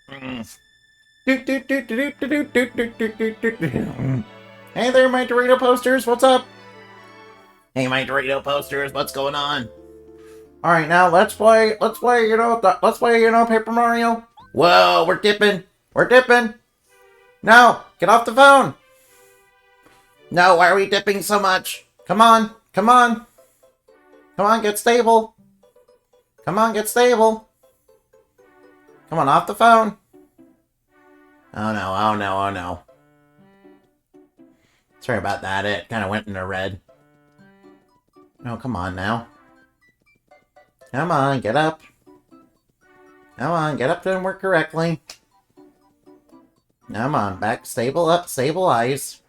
Hey there, my Dorito posters. What's up? Hey, my Dorito posters. What's going on? All right, now let's play. Let's play. Let's play. Paper Mario. Whoa, we're dipping. We're dipping. No, get off the phone. No, why are we dipping so much? Come on, come on, come on, get stable. Come on, get stable. Come on, off the phone. Oh no, oh no, oh no. Sorry about that, it kind of went into red. Oh, come on now. Come on, get up. Come on, get up and work correctly. Come on, back, stable up, stabilize.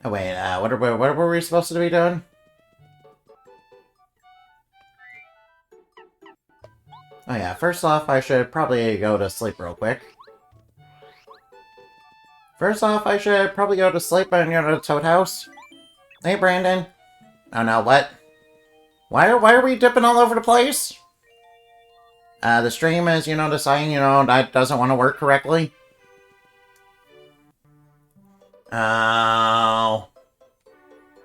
Oh wait, what were we supposed to be doing? Oh yeah, first off, I should probably go to sleep real quick. First off, I should probably go to sleep and go to the Toad House. Hey, Brandon. Oh no, what? Why are we dipping all over the place? The stream is, deciding, that doesn't want to work correctly. Oh. I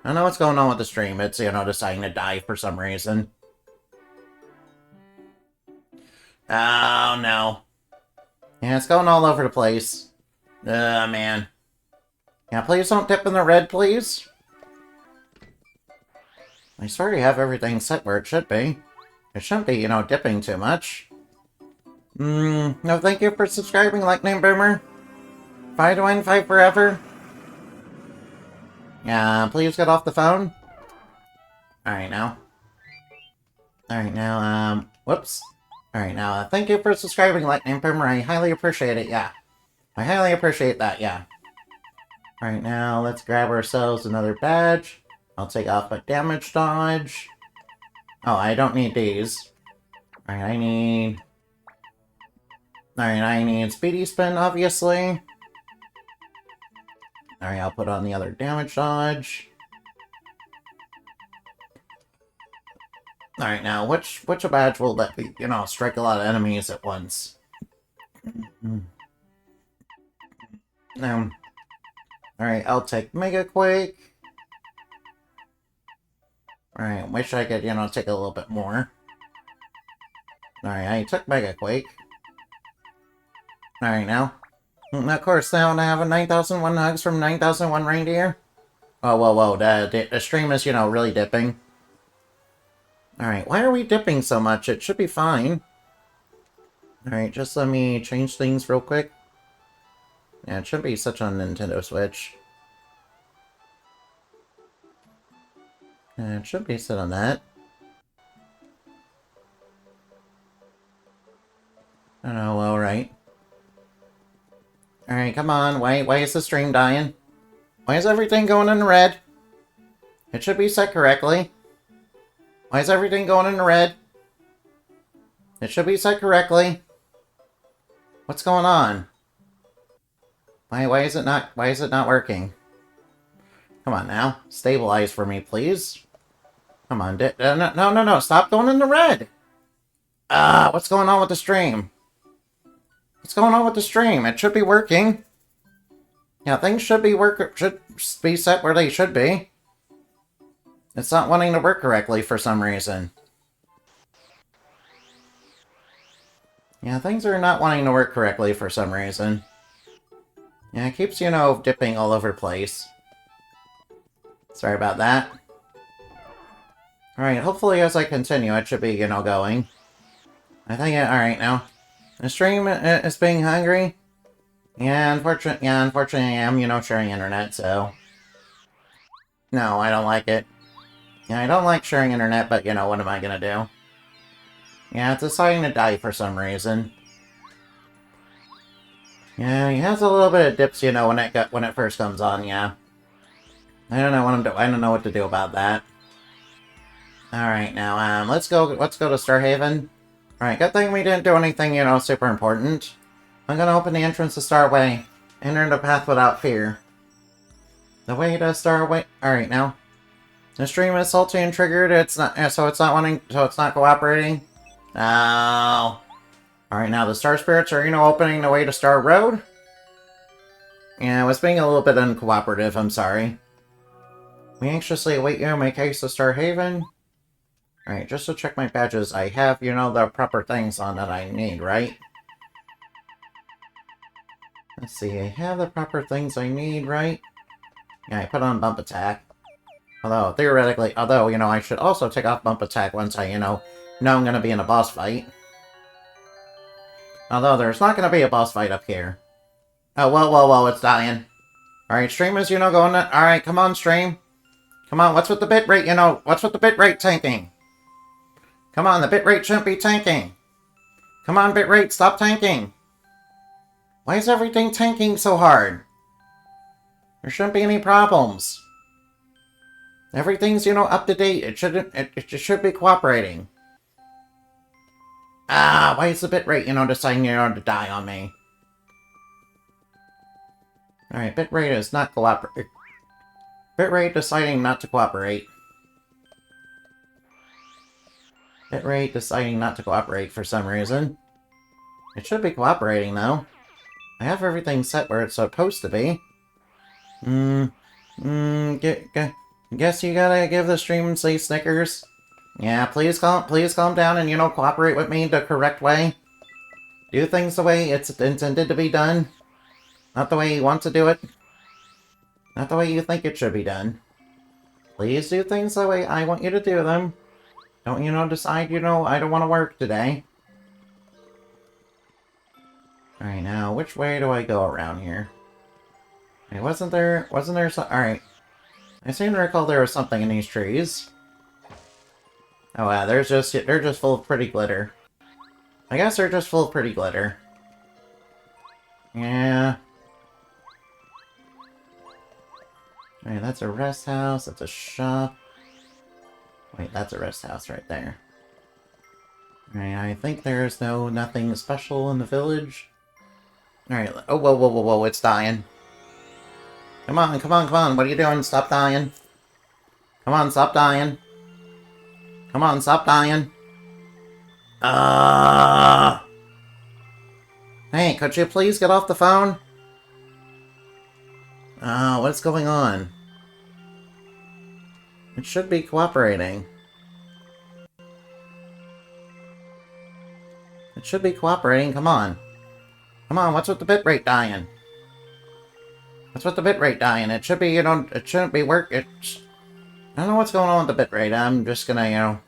don't know what's going on with the stream. It's, deciding to die for some reason. Oh, no. Yeah, it's going all over the place. Man. Yeah, please don't dip in the red, please. I swear you have everything set where it should be. It shouldn't be, dipping too much. No, thank you for subscribing, Lightning Boomer. 5 to win, 5 forever. Yeah, please get off the phone. Alright, now. Alright, now, whoops. Alright, now, thank you for subscribing, Lightning Boomer. I highly appreciate it, yeah. I highly appreciate that, yeah. Alright, now, let's grab ourselves another badge. I'll take off my damage dodge. Oh, I don't need these. Alright, I need... Alright, I need Speedy Spin, obviously. Alright, I'll put on the other damage dodge. Alright, now, which badge will let me, strike a lot of enemies at once? Alright, I'll take Mega Quake. Alright, wish I could, take a little bit more. Alright, I took Mega Quake. Alright, now. Of course, now I have a 9001 Hugs from 9001 Reindeer. Oh, whoa, whoa, the stream is, really dipping. Alright, why are we dipping so much? It should be fine. Alright, just let me change things real quick. Yeah, it shouldn't be such on Nintendo Switch. It should be set on that. I don't know, alright. Alright, come on, why is the stream dying? Why is everything going in red? It should be set correctly. Why is everything going in red? It should be set correctly. What's going on? Why is it not working? Come on now. Stabilize for me, please. Come on, no, stop going in the red! What's going on with the stream? What's going on with the stream? It should be working. Yeah, things should be set where they should be. It's not wanting to work correctly for some reason. Yeah, things are not wanting to work correctly for some reason. Yeah, it keeps, dipping all over the place. Sorry about that. Alright, hopefully as I continue, it should be, going. I think alright now. The stream is being hungry. Yeah, unfortunately I am, sharing internet, so... No, I don't like it. Yeah, I don't like sharing internet, but, what am I gonna do? Yeah, it's deciding to die for some reason. Yeah, he has a little bit of dips, when it first comes on, yeah. I don't know what to do about that. Alright, now, let's go to Starhaven. Alright, good thing we didn't do anything, super important. I'm gonna open the entrance to Starway. Enter the path without fear. The way to Starway... Alright, now. The stream is salty and triggered, so it's not cooperating. Oh. Alright, now the Star Spirits are, opening the way to Star Road. Yeah, I was being a little bit uncooperative, I'm sorry. We anxiously await you, make haste to Star Haven. Alright, just to check my badges, I have, the proper things on that I need, right? Let's see, I have the proper things I need, right? Yeah, I put on Bump Attack. Although, theoretically, I should also take off Bump Attack once I, know I'm gonna be in a boss fight. Although, there's not gonna be a boss fight up here. Oh, whoa, it's dying. Alright, stream is, going... Alright, come on, stream. Come on, what's with the bitrate, what's with the bitrate tanking? Come on, the bitrate shouldn't be tanking. Come on, bitrate, stop tanking. Why is everything tanking so hard? There shouldn't be any problems. Everything's, up to date. It should be cooperating. Ah, why is the bitrate, deciding, to die on me? Alright, bitrate is not cooperating. Bitrate deciding not to cooperate. Bitrate deciding not to cooperate for some reason. It should be cooperating, though. I have everything set where it's supposed to be. Guess you gotta give the stream some Snickers. Yeah, please calm down and, cooperate with me the correct way. Do things the way it's intended to be done. Not the way you want to do it. Not the way you think it should be done. Please do things the way I want you to do them. Don't, decide, I don't want to work today. Alright, now, which way do I go around here? Hey, wasn't there some... Alright. I seem to recall there was something in these trees. Oh wow, they're just full of pretty glitter. I guess they're just full of pretty glitter. Yeah. Alright, that's a rest house, that's a shop. Wait, that's a rest house right there. Alright, I think there's nothing special in the village. Alright, oh, whoa, it's dying. Come on, what are you doing? Stop dying. Come on, stop dying. Come on, stop dying. Hey, could you please get off the phone? What's going on? It should be cooperating. It should be cooperating, come on. Come on, what's with the bitrate dying? What's with the bitrate dying? It should be, it shouldn't be I don't know what's going on with the bitrate. I'm just gonna,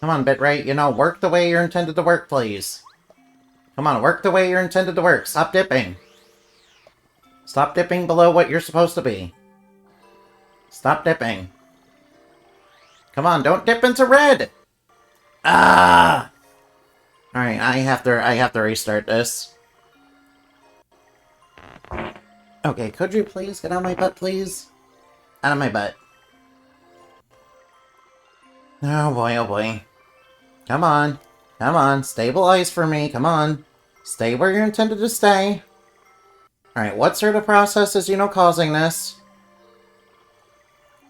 Come on, bitrate, work the way you're intended to work, please. Come on, work the way you're intended to work. Stop dipping. Stop dipping below what you're supposed to be. Stop dipping. Come on, don't dip into red! Ah! Alright, I have to restart this. Okay, could you please get out of my butt, please? Out of my butt. Oh boy. Come on, stabilize for me, come on. Stay where you're intended to stay. Alright, what sort of process is, causing this?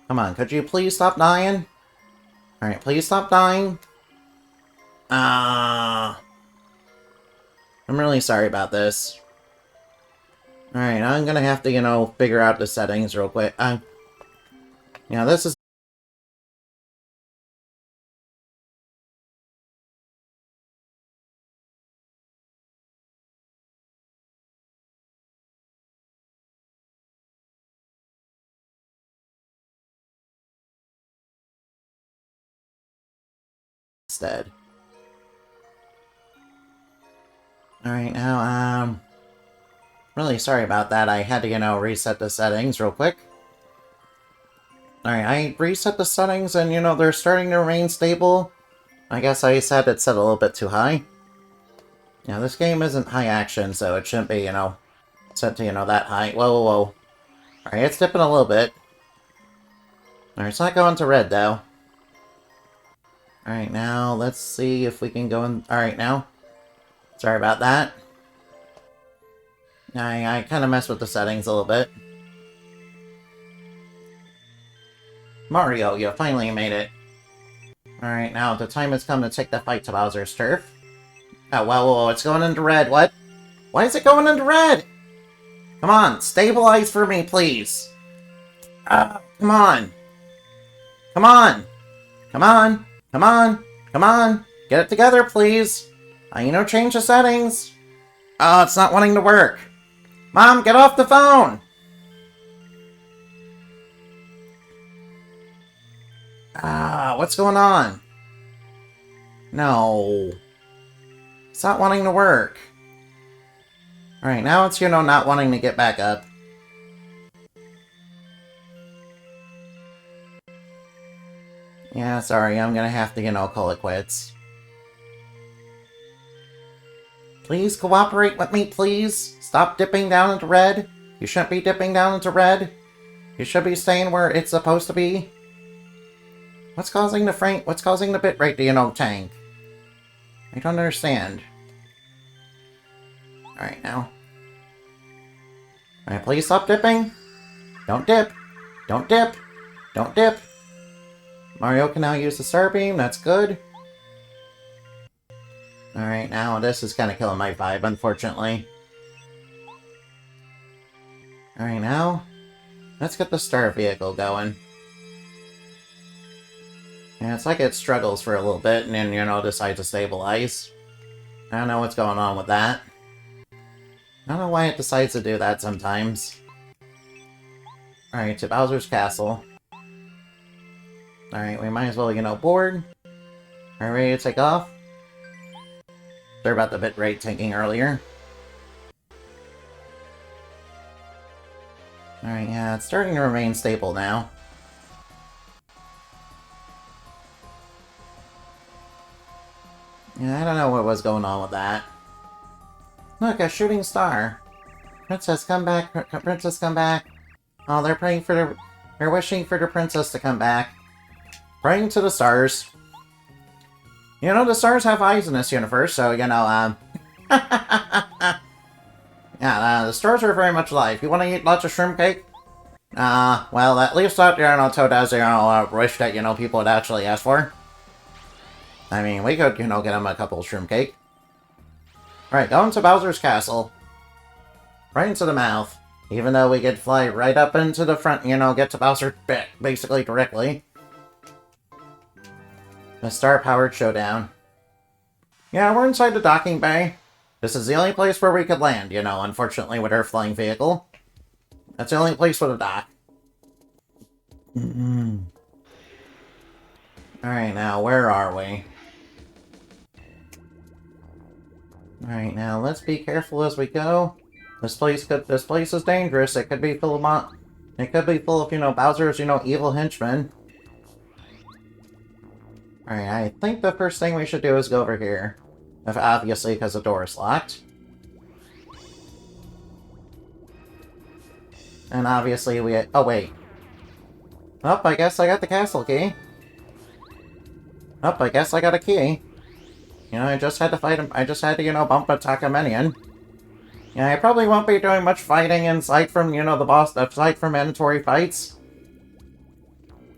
Come on, could you please stop dying? Alright, please stop dying. I'm really sorry about this. Alright, I'm gonna have to, figure out the settings real quick. This is... instead. Alright, now, really sorry about that. I had to, reset the settings real quick. Alright, I reset the settings and, they're starting to remain stable. I guess I said it set a little bit too high. This game isn't high action, so it shouldn't be, set to, that high. Whoa. Alright, it's dipping a little bit. Alright, it's not going to red, though. Alright, now, let's see if we can go in... Alright, now. Sorry about that. I kind of messed with the settings a little bit. Mario, you finally made it. Alright, now the time has come to take the fight to Bowser's Turf. Oh, whoa, it's going into red. What? Why is it going into red? Come on, stabilize for me, please. Come on. Come on. Come on. Come on. Come on. Get it together, please. Change the settings. Oh, it's not wanting to work. Mom, get off the phone! What's going on? No. It's not wanting to work. Alright, now it's, not wanting to get back up. Yeah, sorry, I'm gonna have to, call it quits. Please cooperate with me, please? Stop dipping down into red. You shouldn't be dipping down into red. You should be staying where it's supposed to be. What's causing the bitrate to, tank? I don't understand. Alright, now. Alright, please stop dipping. Don't dip. Don't dip. Don't dip. Mario can now use the Star Beam, that's good. Alright, now this is kind of killing my vibe, unfortunately. Alright, now, let's get the Star Vehicle going. Yeah, it's like it struggles for a little bit and then, decides to stabilize. I don't know what's going on with that. I don't know why it decides to do that sometimes. Alright, to Bowser's Castle. Alright, we might as well, board. Are we ready to take off? Sorry about the bitrate tanking earlier. Alright, yeah, it's starting to remain stable now. Yeah, I don't know what was going on with that. Look, a shooting star. Princess, come back. Princess, come back. Oh, they're praying for they're wishing for the princess to come back. Praying to the stars. The stars have eyes in this universe, so, yeah, the stars are very much alive. You want to eat lots of shrimp cake? Well, at least that, Toad has, wish that, people would actually ask for. I mean, we could, get him a couple of shrimp cake. Alright, going to Bowser's Castle. Right into the mouth. Even though we could fly right up into the front, get to Bowser basically directly. The star-powered showdown. Yeah, we're inside the docking bay. This is the only place where we could land, unfortunately, with our flying vehicle. That's the only place with a dock. Alright, now, where are we? Alright, now, let's be careful as we go. This place is dangerous. It could be full of, Bowser's, evil henchmen. Alright, I think the first thing we should do is go over here. Obviously, because the door is locked. And obviously we... Oh, wait. Oh, I guess I got the castle key. Oh, I guess I got a key. I just had to fight him. I just had to, bump attack a minion. Yeah, I probably won't be doing much fighting aside from, the boss... aside from mandatory fights.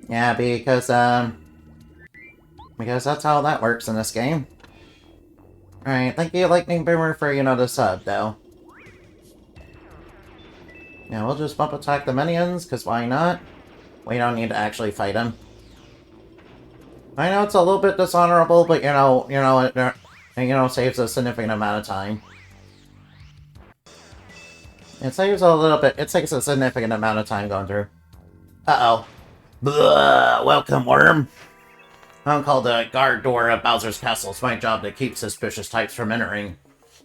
Yeah, because that's how that works in this game. Alright, thank you, Lightning Boomer, for, the sub, though. Yeah, we'll just bump attack the minions, because why not? We don't need to actually fight them. I know it's a little bit dishonorable, but, it saves a significant amount of time. It saves a significant amount of time going through. Uh-oh. Welcome, worm. I'm called the guard door of Bowser's Castle. It's my job to keep suspicious types from entering.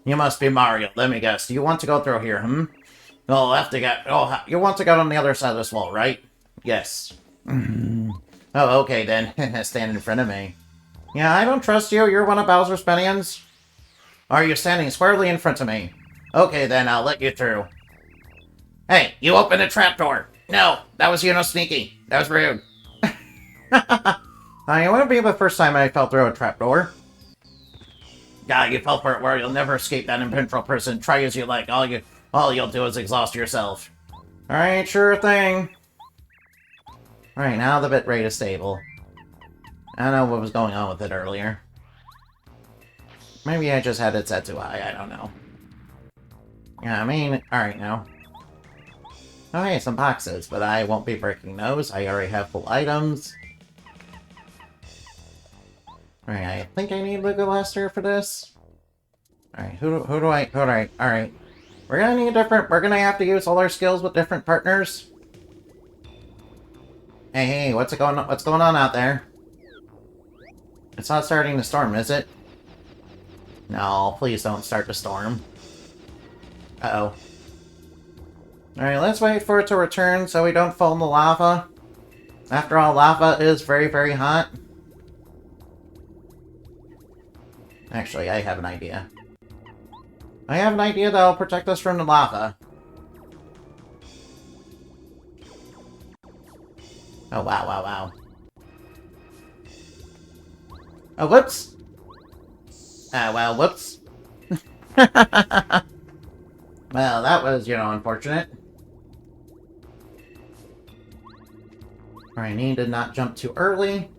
You must be Mario. Let me guess. Do you want to go through here, You'll have to get... Oh, you want to get on the other side of this wall, right? Yes. Oh, okay then. Stand in front of me. Yeah, I don't trust you. You're one of Bowser's minions. Are you standing squarely in front of me? Okay then, I'll let you through. Hey, you opened the trapdoor. No, that was sneaky. That was rude. It wouldn't be the first time I fell through a trapdoor. Yeah, you fell for it where you'll never escape that impenetrable person. Try as you like. All you'll do is exhaust yourself. Alright, sure thing. Alright, now the bitrate is stable. I don't know what was going on with it earlier. Maybe I just had it set too high, I don't know. Yeah, I mean, alright now. Oh hey, some boxes, but I won't be breaking those. I already have full items. Alright, I think I need Legolas for this. Alright, who do I... Alright. We're gonna have to use all our skills with different partners. Hey, what's going on out there? It's not starting to storm, is it? No, please don't start to storm. Uh-oh. Alright, let's wait for it to return so we don't fall in the lava. After all, lava is very, very hot. Actually, I have an idea. I have an idea that'll protect us from the lava. Oh, wow. Oh, whoops! Well, whoops. Well, that was, unfortunate. Alright, need to not jump too early.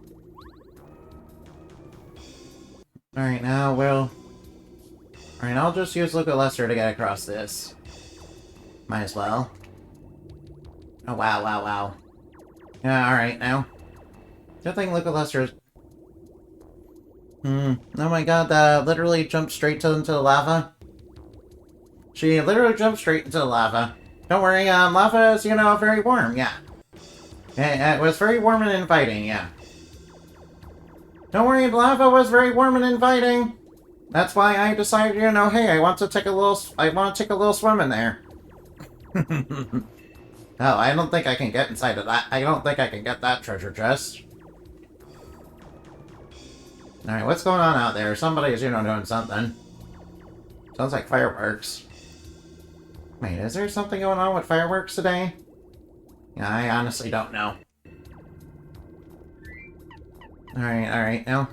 Alright, now we'll... Alright, I'll just use Legolas to get across this. Might as well. Oh, wow. Yeah, alright, now. Good thing Legolas is... Oh my god, literally jumped straight into the lava. She literally jumped straight into the lava. Don't worry, lava is, very warm, yeah. It was very warm and inviting, yeah. Don't worry, the lava was very warm and inviting. That's why I decided, hey, I want to take a little swim in there. Oh, I don't think I can get inside of that. I don't think I can get that treasure chest. Alright, what's going on out there? Somebody's, doing something. Sounds like fireworks. Wait, is there something going on with fireworks today? Yeah, I honestly don't know. Alright, now.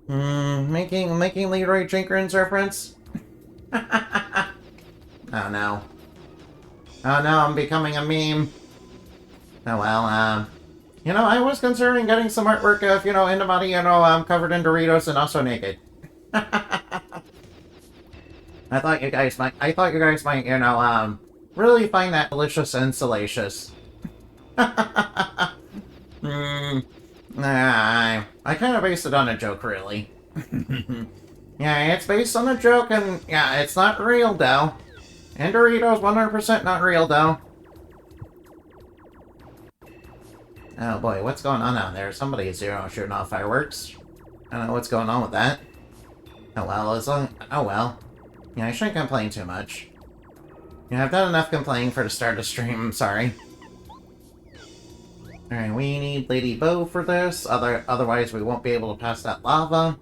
Making Leroy Jenkins reference? Oh no. Oh no, I'm becoming a meme. Oh well, I was considering getting some artwork of, Indamati, covered in Doritos and also naked. I thought you guys might, really find that delicious and salacious. I kind of based it on a joke, really. Yeah, it's based on a joke, and yeah, it's not real, though. And Doritos 100% not real, though. Oh boy, what's going on out there? Somebody's, shooting off fireworks. I don't know what's going on with that. Oh well, Yeah, I shouldn't complain too much. Yeah, I've done enough complaining for the start of stream, I'm sorry. Alright, we need Lady Bow for this, otherwise we won't be able to pass that lava.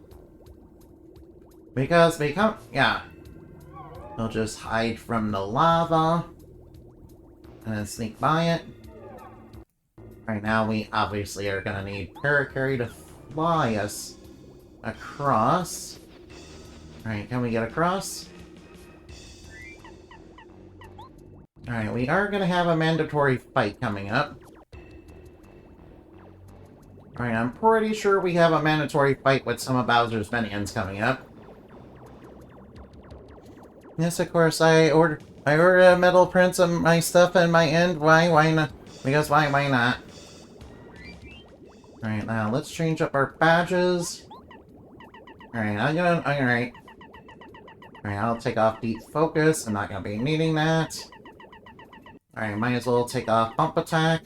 Because yeah. We'll just hide from the lava. And then sneak by it. Right now we obviously are gonna need Parakarry to fly us across. Alright, can we get across? Alright, we are gonna have a mandatory fight coming up. Alright, I'm pretty sure we have a mandatory fight with some of Bowser's minions coming up. Yes, of course, I ordered a metal prints of my stuff and my end. Why not? Because why not? Alright, now let's change up our badges. Alright, alright, I'll take off Deep Focus. I'm not gonna be needing that. Alright, might as well take off Bump Attack.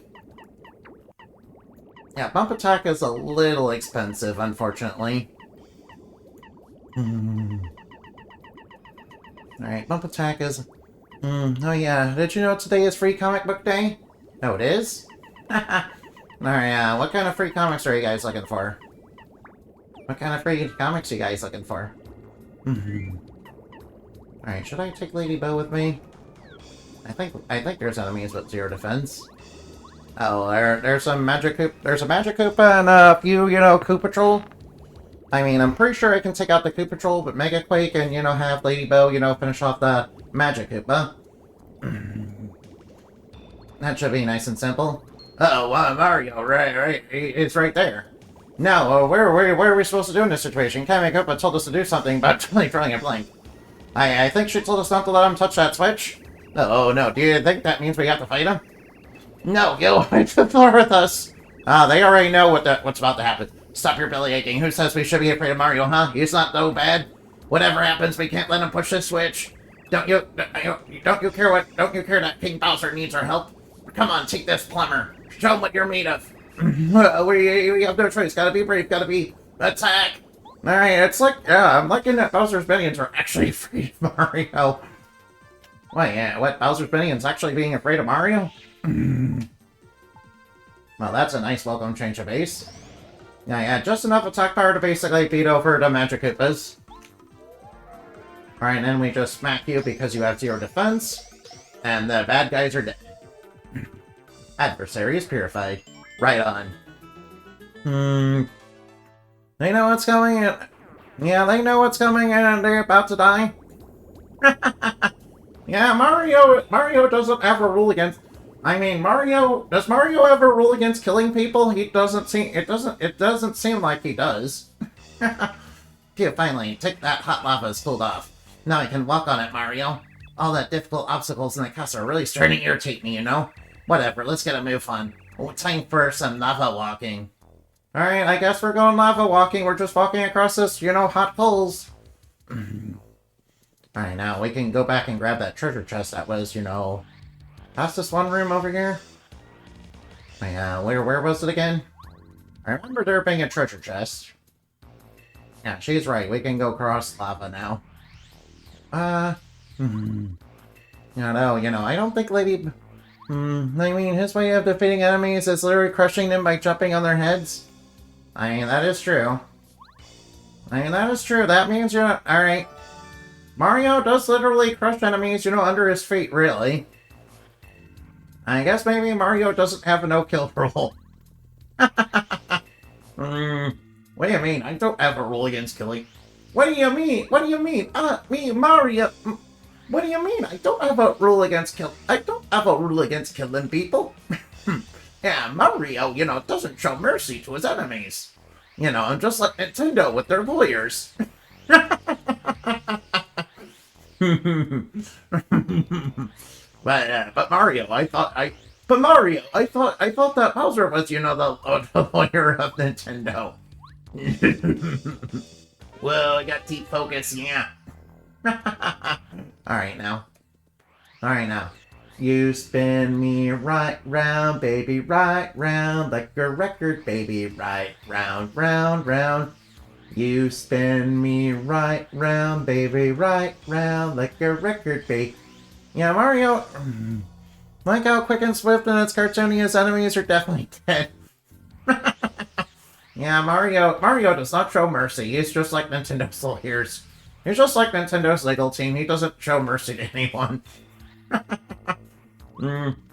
Yeah, Bump Attack is a little expensive, unfortunately. Alright, Bump Attack is... oh yeah, did you know today is Free Comic Book Day? Oh, it is? Alright, what kind of free comics are you guys looking for? What kind of free comics are you guys looking for? Alright, should I take Lady Bow with me? I think there's enemies with 0 defense. Oh, there's a Magikarp and a few, Koopa Patrol. I mean, I'm pretty sure I can take out the Koopa Patrol, but Mega Quake and, have Lady Bow, finish off the Magikoopa. That should be nice and simple. Uh-oh, Mario, right, it's right there. No, where are we supposed to do in this situation? Kamikopa told us to do something, but totally drawing a blank. I think she told us not to let him touch that switch. Oh no, do you think that means we have to fight him? No, go to the floor with us. They already know what's about to happen. Stop your belly aching. Who says we should be afraid of Mario, huh? He's not so bad. Whatever happens, we can't let him push this switch. Don't you care that King Bowser needs our help? Come on, take this, plumber. Show him what you're made of. We have no choice. Gotta be brave. Gotta be attack. All right, it's like I'm liking that Bowser's minions are actually afraid of Mario. Wait, yeah, what? Bowser's minions actually being afraid of Mario? Well, that's a nice welcome change of base. Yeah, just enough attack power to basically beat over the Magic Koopas. Alright, then we just smack you because you have 0 defense. And the bad guys are dead. Adversary is purified. Right on. They know what's coming in. Yeah, they know what's coming and they're about to die. Yeah, Mario doesn't have a rule against... I mean, does Mario ever rule against killing people? It doesn't seem like he does. Phew, finally, take that hot lava is cooled off. Now I can walk on it, Mario. All that difficult obstacles in the castle are really starting to irritate me, you know? Whatever, let's get a move on. Oh, time for some lava walking. Alright, I guess we're going lava walking. We're just walking across this, hot coals. Alright, now we can go back and grab that treasure chest that was, past this one room over here. Where was it again? I remember there being a treasure chest. Yeah, she's right. We can go cross lava now. I don't think Lady... I mean, his way of defeating enemies is literally crushing them by jumping on their heads. I mean, that is true. That means alright. Mario does literally crush enemies, under his feet, really. I guess maybe Mario doesn't have a no-kill rule. What do you mean? I don't have a rule against killing. What do you mean? Me, Mario. What do you mean? I don't have a rule against killing people. Yeah, Mario, doesn't show mercy to his enemies. I'm just like Nintendo with their lawyers. But Mario, I thought that Bowser was, the lawyer of Nintendo. Whoa, I got deep focus, yeah. Alright now. You spin me right round, baby, right round, like a record, baby, right round, round, round. You spin me right round, baby, right round, like a record, baby. Yeah, Mario, like how quick and swift and its cartooniest enemies are definitely dead. Yeah, Mario does not show mercy. He's just like Nintendo's lawyers. He's just like Nintendo's legal team. He doesn't show mercy to anyone.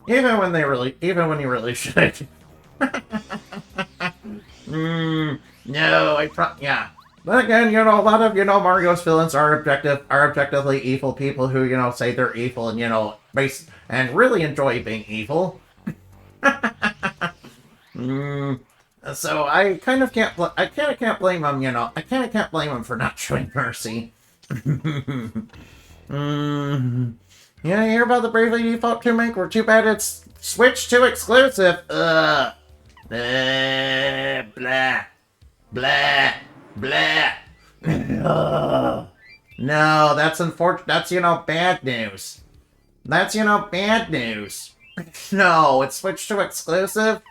Even when he really should. No, yeah. But again, a lot of, Mario's villains are objectively evil people who, say they're evil and, and really enjoy being evil. So I kind of can't blame him, I kind of can't blame him for not showing mercy. Yeah, you hear about the Bravely Default 2 make? We're too bad it's switched to exclusive. Blah. Blah. Blah. No, that's unfortunate. That's, bad news. That's, bad news. No, it's switched to exclusive?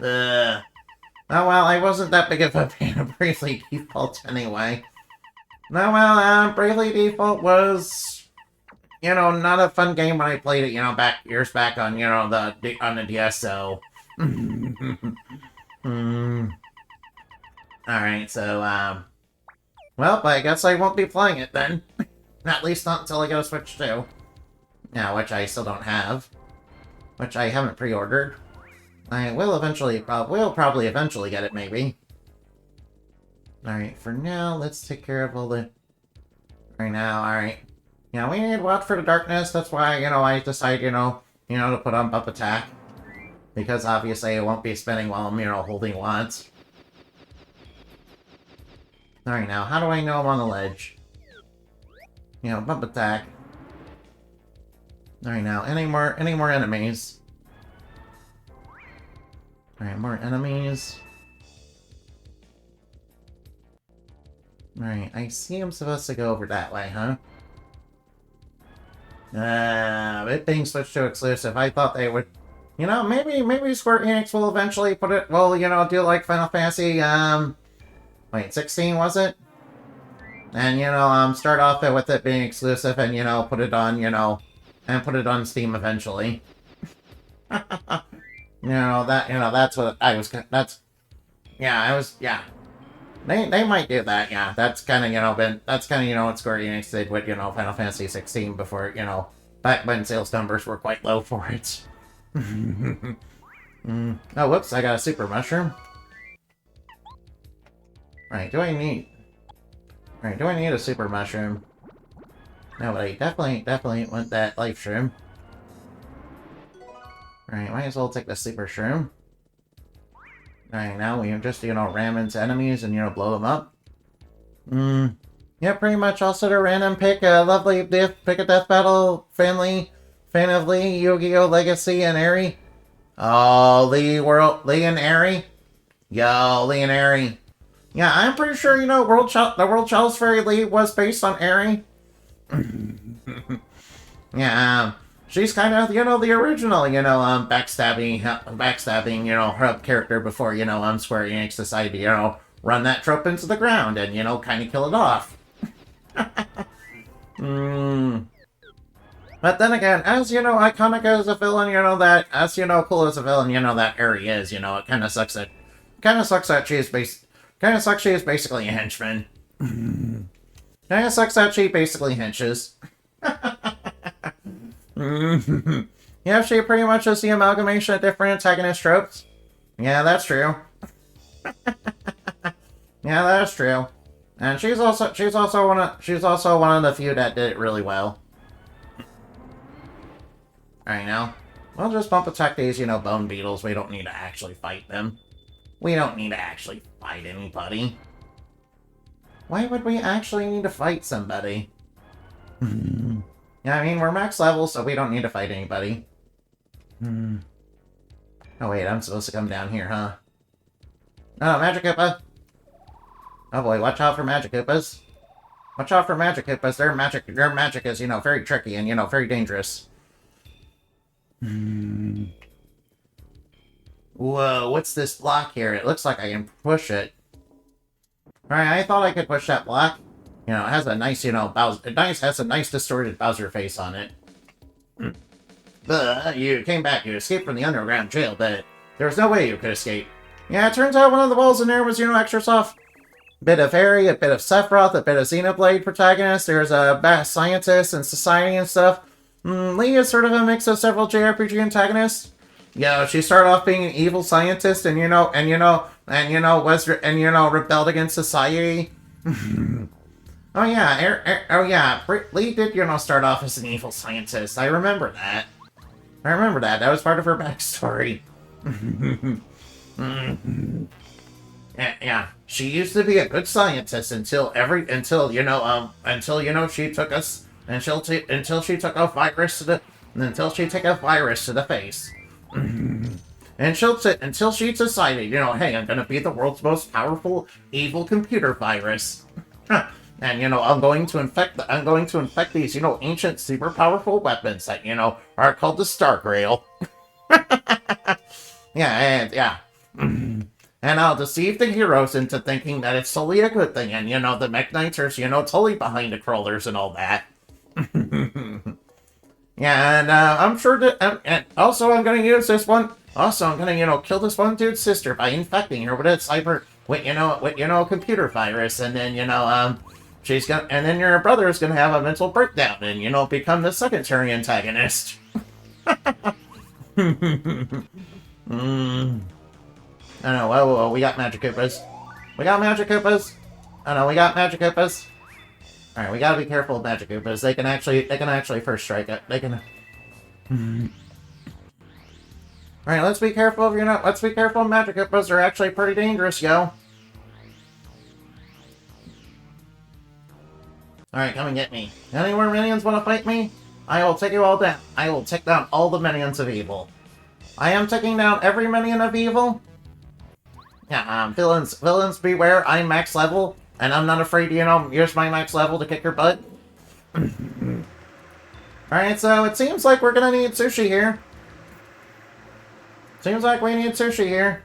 Oh, well, I wasn't that big of a fan of Bravely Default anyway. No, well, Bravely Default was, not a fun game when I played it, years back on, on the DS, so... Alright, so, well, I guess I won't be playing it then. At least not until I get a Switch 2. Yeah, which I still don't have. Which I haven't pre-ordered. I will eventually, will probably eventually get it, maybe. Alright, for now, let's take care of all the... Right now, alright. Yeah, we need Watch for the Darkness, that's why, I decided, to put on Buff Attack. Because obviously I won't be spinning while I'm, holding Watts. Alright, now, how do I know I'm on the ledge? You know, bump attack. Alright, now, any more enemies? Alright, more enemies. Alright, I see I'm supposed to go over that way, huh? It being switched to exclusive, I thought they would... You know, maybe Square Enix will eventually put it... Well, you know, do like Final Fantasy, wait, 16 was it? And, you know, start off it with it being exclusive and, you know, put it on, you know... And put it on Steam eventually. That's what I was... Yeah. They might do that, yeah. That's kind of, you know, what Square Enix did with, you know, Final Fantasy 16 before, you know, back when sales numbers were quite low for it. Oh, whoops, I got a super mushroom. Right, do I need a super mushroom? No, but I definitely want that life shroom. Right, might as well take the super shroom. Alright, now we just, you know, ram into enemies and, you know, blow them up. Yeah, pretty much also to random pick a lovely pick a death battle fan of Lee, Yu-Gi-Oh! Legacy, and Eri. Oh, Lee and Eri? Yo, Lee and Eri. Yeah, I'm pretty sure, you know, the World Chalice Fairy Lee was based on Eri. Yeah, she's kind of, you know, the original, you know, backstabbing, you know, her character before, you know, Square Enix decided to, you know, run that trope into the ground and, you know, kind of kill it off. But then again, as, you know, iconic as a villain, you know, cool as a villain, you know, that Eri is, you know, it kind of sucks that she is basically a henchman. Kind of sucks that she basically henches. Yeah, she pretty much is the amalgamation of different antagonist tropes. Yeah, that's true. Yeah, that's true. And she's also one of the few that did it really well. Alright, now, we'll just bump attack these, you know, bone beetles. We don't need to actually fight them. We don't need to actually fight anybody. Why would we actually need to fight somebody? Yeah, I mean, we're max level, so we don't need to fight anybody. Oh wait, I'm supposed to come down here, huh? Oh, Magic Koopa! Oh boy, watch out for Magic Koopas. Watch out for Magic Koopas. Their magic is, you know, very tricky and, you know, very dangerous. Whoa, what's this block here? It looks like I can push it. Alright, I thought I could push that block. You know, it has a nice, you know, has a nice distorted Bowser face on it. You came back. You escaped from the underground jail, but there was no way you could escape. Yeah, it turns out one of the balls in there was, you know, extra soft. A bit of Eri, a bit of Sephiroth, a bit of Xenoblade protagonist. There's a scientist and society and stuff. Lee is sort of a mix of several JRPG antagonists. Yeah, she started off being an evil scientist, and rebelled against society. Oh yeah, Lee did, you know, start off as an evil scientist. I remember that. That was part of her backstory. Yeah. She used to be a good scientist until she took a virus to the face. Until she decided, you know, hey, I'm gonna be the world's most powerful evil computer virus. And, you know, I'm going to infect these, you know, ancient super powerful weapons that, you know, are called the Star Grail. And I'll deceive the heroes into thinking that it's totally a good thing, and, you know, the Mech Knights are, you know, totally behind the crawlers and all that. Yeah, and I'm sure that, and also I'm gonna use this one. Also, I'm gonna, you know, kill this one dude's sister by infecting her with a computer virus, and then, you know, and then your brother is gonna have a mental breakdown and, you know, become the secondary antagonist. I know, whoa, we got Magic Koopas. Alright, we gotta be careful with Magic Koopas. They can actually first strike it. Alright, let's be careful of, Magic Koopas are actually pretty dangerous, yo. Alright, come and get me. Any more minions want to fight me? I will take you all down. I will take down all the minions of evil. I am taking down every minion of evil. Yeah, villains beware, I'm max level, and I'm not afraid to, use my max level to kick your butt. Alright, so it seems like we're gonna need sushi here. Seems like we need sushi here.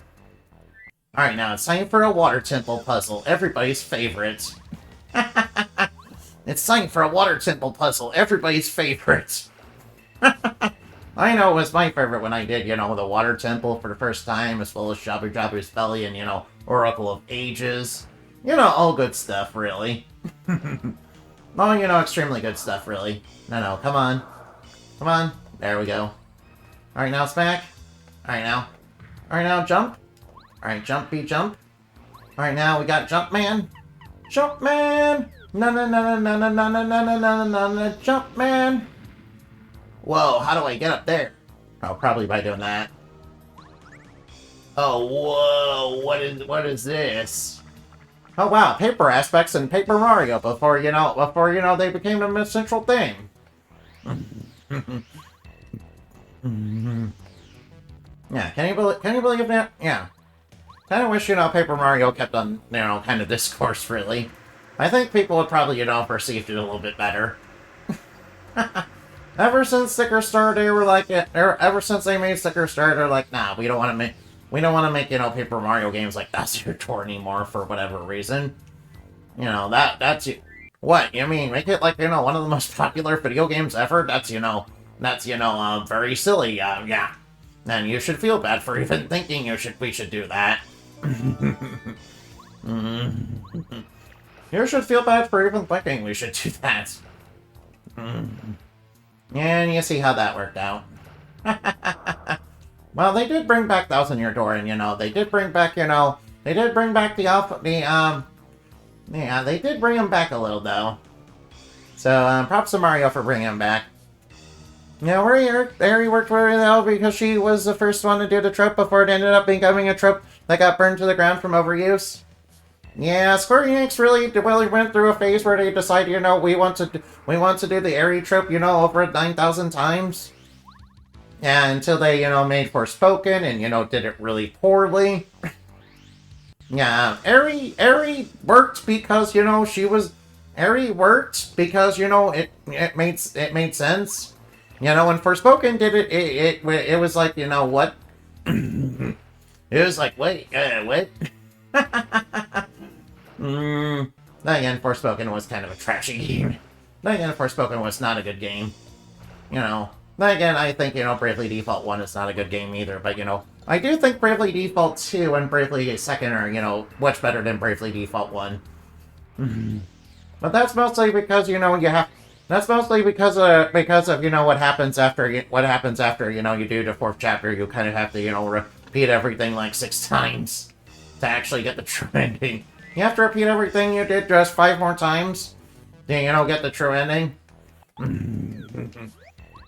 Alright, now it's time for a water temple puzzle, everybody's favorite. It's time for a water temple puzzle, everybody's favorite. I know it was my favorite when I did, the water temple for the first time, as well as Jabu Jabu's Belly and, Oracle of Ages. All good stuff, really. Oh, extremely good stuff, really. No, come on. Come on. There we go. Alright, now smack. Alright, now. Alright, now jump. Alright, jump, jump. Alright, now we got Jumpman. Jumpman! No, Jumpman! Whoa, how do I get up there? Oh, probably by doing that. Oh, whoa, what is this? Oh wow, paper aspects in Paper Mario before they became a central thing. Yeah, can you believe that? Yeah. Kind of wish, Paper Mario kept on, kind of this course, really. I think people would probably, perceived it a little bit better. Ever since Sticker Star, they were like, ever since they made Sticker Star, they're like, nah, we don't want to make, Paper Mario games like that's your tour anymore for whatever reason. That's what, you mean, make it like, one of the most popular video games ever? That's, very silly, yeah. And you should feel bad for even thinking we should do that. You should feel bad for even thinking we should do that. And you see how that worked out. Well, they did bring back Thousand Year Door, and, they did bring back, they did bring back yeah, they did bring him back a little, though. So, props to Mario for bringing him back. Harry worked very well because she was the first one to do the trope before it ended up becoming a trope that got burned to the ground from overuse. Yeah, Square Enix really went through a phase where they decided, we want to do the Airy trope, over 9,000 times. Yeah, until they, made Forspoken and, did it really poorly. Yeah, Airy worked because, Airy worked because, it made sense. When Forspoken did it, it was like, what? It was like, wait, what? Then again, Forspoken was kind of a trashy game. Then again, Forspoken was not a good game. Then again, I think, Bravely Default 1 is not a good game either, but, I do think Bravely Default 2 and Bravely 2nd are, much better than Bravely Default 1. But that's mostly because, that's mostly because of, what happens after, you do the 4th chapter. You kind of have to, repeat everything like 6 times to actually get the true ending. You have to repeat everything you did just 5 more times to, get the true ending.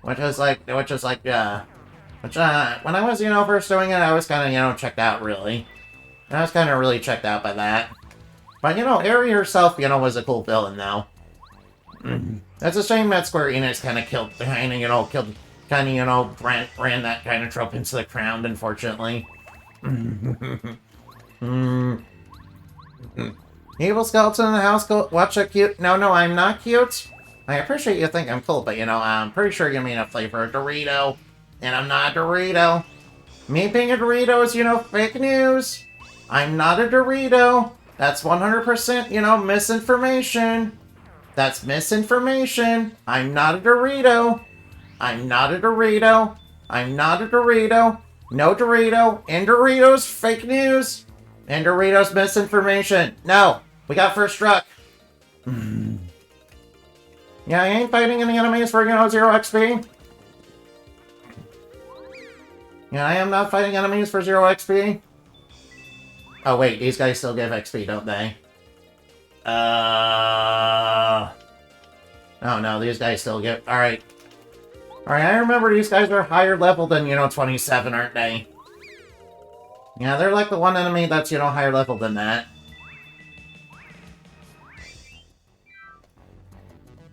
Which is like, when I was, first doing it, I was kind of, checked out, really. I was kind of really checked out by that. But, Airy herself, was a cool villain, though. It's a shame that Square Enix kind of ran that kind of trope into the ground, unfortunately. Evil skeleton in the house, watch a cute... No, I'm not cute. I appreciate you think I'm cool, but, I'm pretty sure you mean a flavor Dorito. And I'm not a Dorito. Me being a Dorito is, fake news. I'm not a Dorito. That's 100%, misinformation. That's misinformation. I'm not a Dorito. I'm not a Dorito. I'm not a Dorito. No Dorito. And Doritos, fake news. And Doritos, misinformation. No. We got first struck. Yeah, I ain't fighting any enemies for, 0 XP. Yeah, I am not fighting enemies for 0 XP. Oh, wait, these guys still give XP, don't they? Oh, no, these guys still give... Alright. Alright, I remember these guys are higher level than, 27, aren't they? Yeah, they're like the one enemy that's, higher level than that.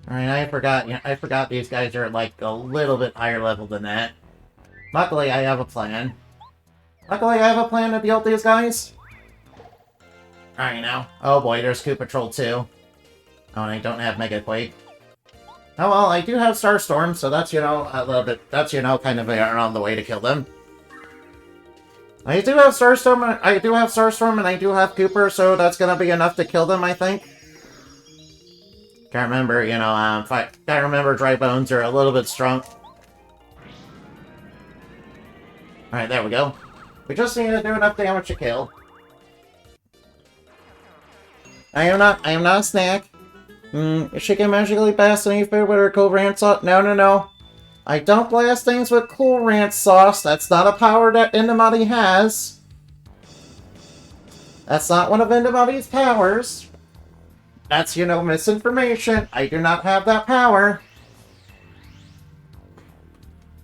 Alright, I forgot these guys are, like, a little bit higher level than that. Luckily, I have a plan. Luckily, I have a plan to deal with these guys. Alright, now. Oh boy, there's Koopa Troll too. Oh, and I don't have Mega Quake. Oh well, I do have Starstorm, so that's, you know, a little bit... That's, you know, kind of around the way to kill them. I do have Starstorm, and I do have Cooper, so that's gonna be enough to kill them, I think. Can't remember, you know, can't remember Dry Bones are a little bit strong. Alright, there we go. We just need to do enough damage to kill. I am not a snack. She can magically blast any food with her Cool Ranch sauce. No. I don't blast things with Cool Ranch sauce. That's not a power that Indamati has. That's not one of Indamati's powers. That's, you know, misinformation. I do not have that power.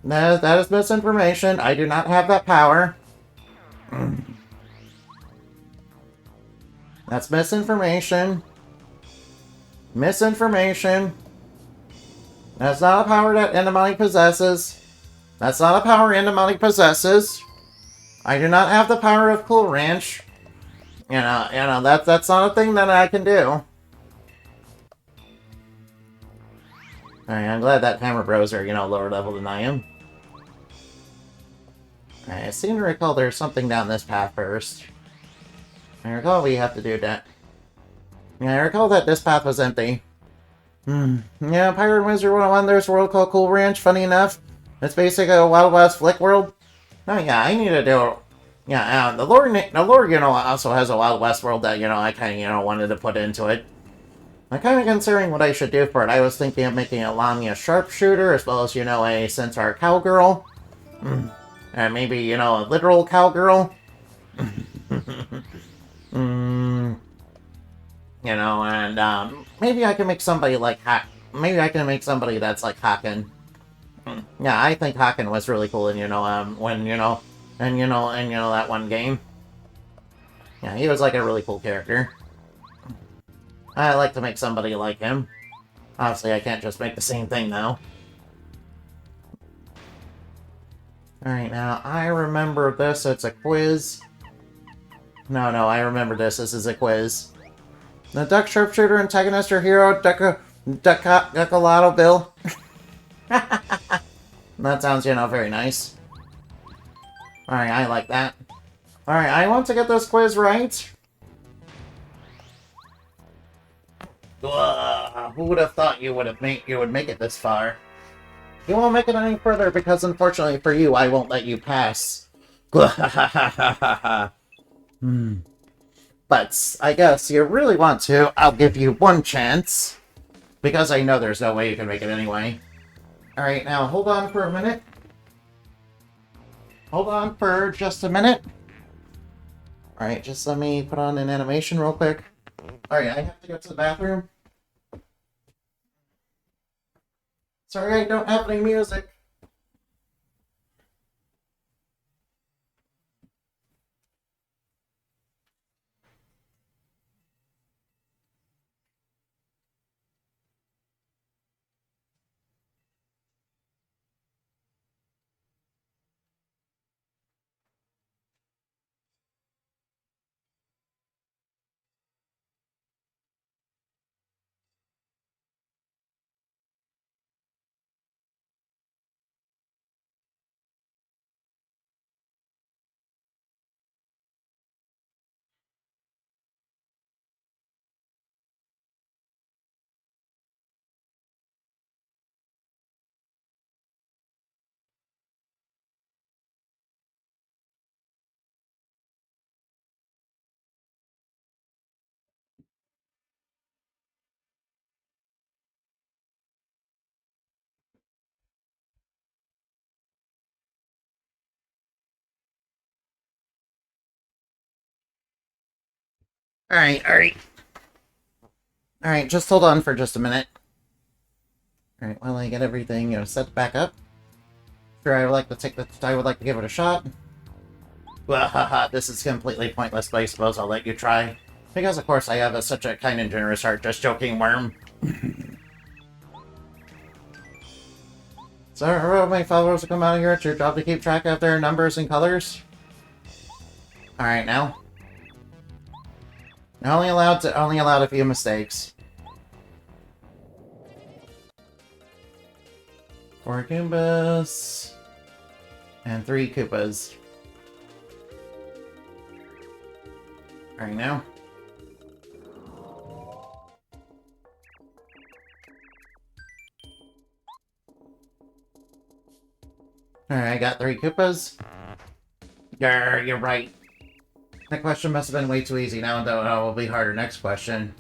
That is misinformation. I do not have that power. That's misinformation. Misinformation. That's not a power that Indamati possesses. That's not a power Indamati possesses. I do not have the power of Cool Ranch. You know, that's not a thing that I can do. Alright, I'm glad that Hammer Bros are, you know, lower level than I am. Alright, I seem to recall there's something down this path first. I recall we have to do that. Yeah, I recall that this path was empty. Yeah, Pirate Wizard 101, there's a world called Cool Ranch, funny enough. It's basically a Wild West Flick world. Oh yeah, I need to do... Yeah, the lore, you know, also has a Wild West world that, you know, I kind of, you know, wanted to put into it. I'm kind of considering what I should do for it. I was thinking of making a Lamia Sharpshooter, as well as, you know, a Centaur Cowgirl. And maybe, you know, a literal cowgirl. You know, and, maybe I can make somebody like maybe I can make somebody that's like Haken. Yeah, I think Haken was really cool, and, you know, when, you know, and, you know, that one game. Yeah, he was like a really cool character. I like to make somebody like him. Obviously, I can't just make the same thing, though. Alright, now, I remember this. It's a quiz. No, I remember this. This is a quiz. The Duck Sharpshooter antagonist or hero, Duckalotto Bill. That sounds, you know, very nice. Alright, I like that. Alright, I want to get this quiz right. Who would have thought you would make it this far? You won't make it any further because, unfortunately for you, I won't let you pass. But I guess you really want to. I'll give you one chance, because I know there's no way you can make it anyway. All right, now hold on for a minute. Hold on for just a minute. All right, just let me put on an animation real quick. All right, I have to go to the bathroom. Sorry, I don't have any music. Alright, just hold on for just a minute. Alright, while I get everything, you know, set back up. Sure, I would like to give it a shot. Well, haha, this is completely pointless, but I suppose I'll let you try. Because, of course, I have such a kind and generous heart. Just joking, worm. So my followers will come out here. It's your job to keep track of their numbers and colors. Alright, now. Only allowed a few mistakes. 4 Goombas. And 3 Koopas. Alright, now. Alright, I got 3 Koopas. Grr, you're right. That question must have been way too easy. Now it will be harder. Next question.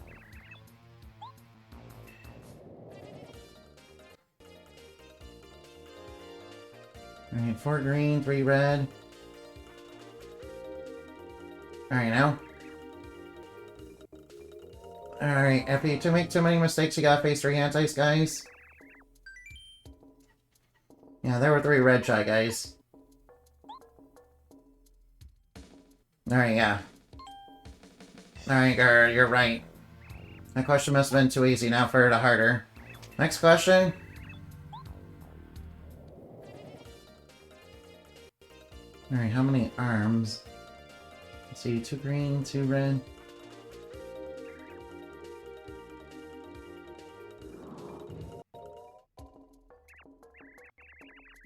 Alright, 4 green, 3 red. Alright, now. Alright, if you make too many mistakes, you gotta face 3 antis, guys. Yeah, there were 3 red Shy Guys. Alright, yeah. Alright, you're right. That question must have been too easy. Now for the harder. Next question. Alright, how many arms? Let's see, 2 green, 2 red.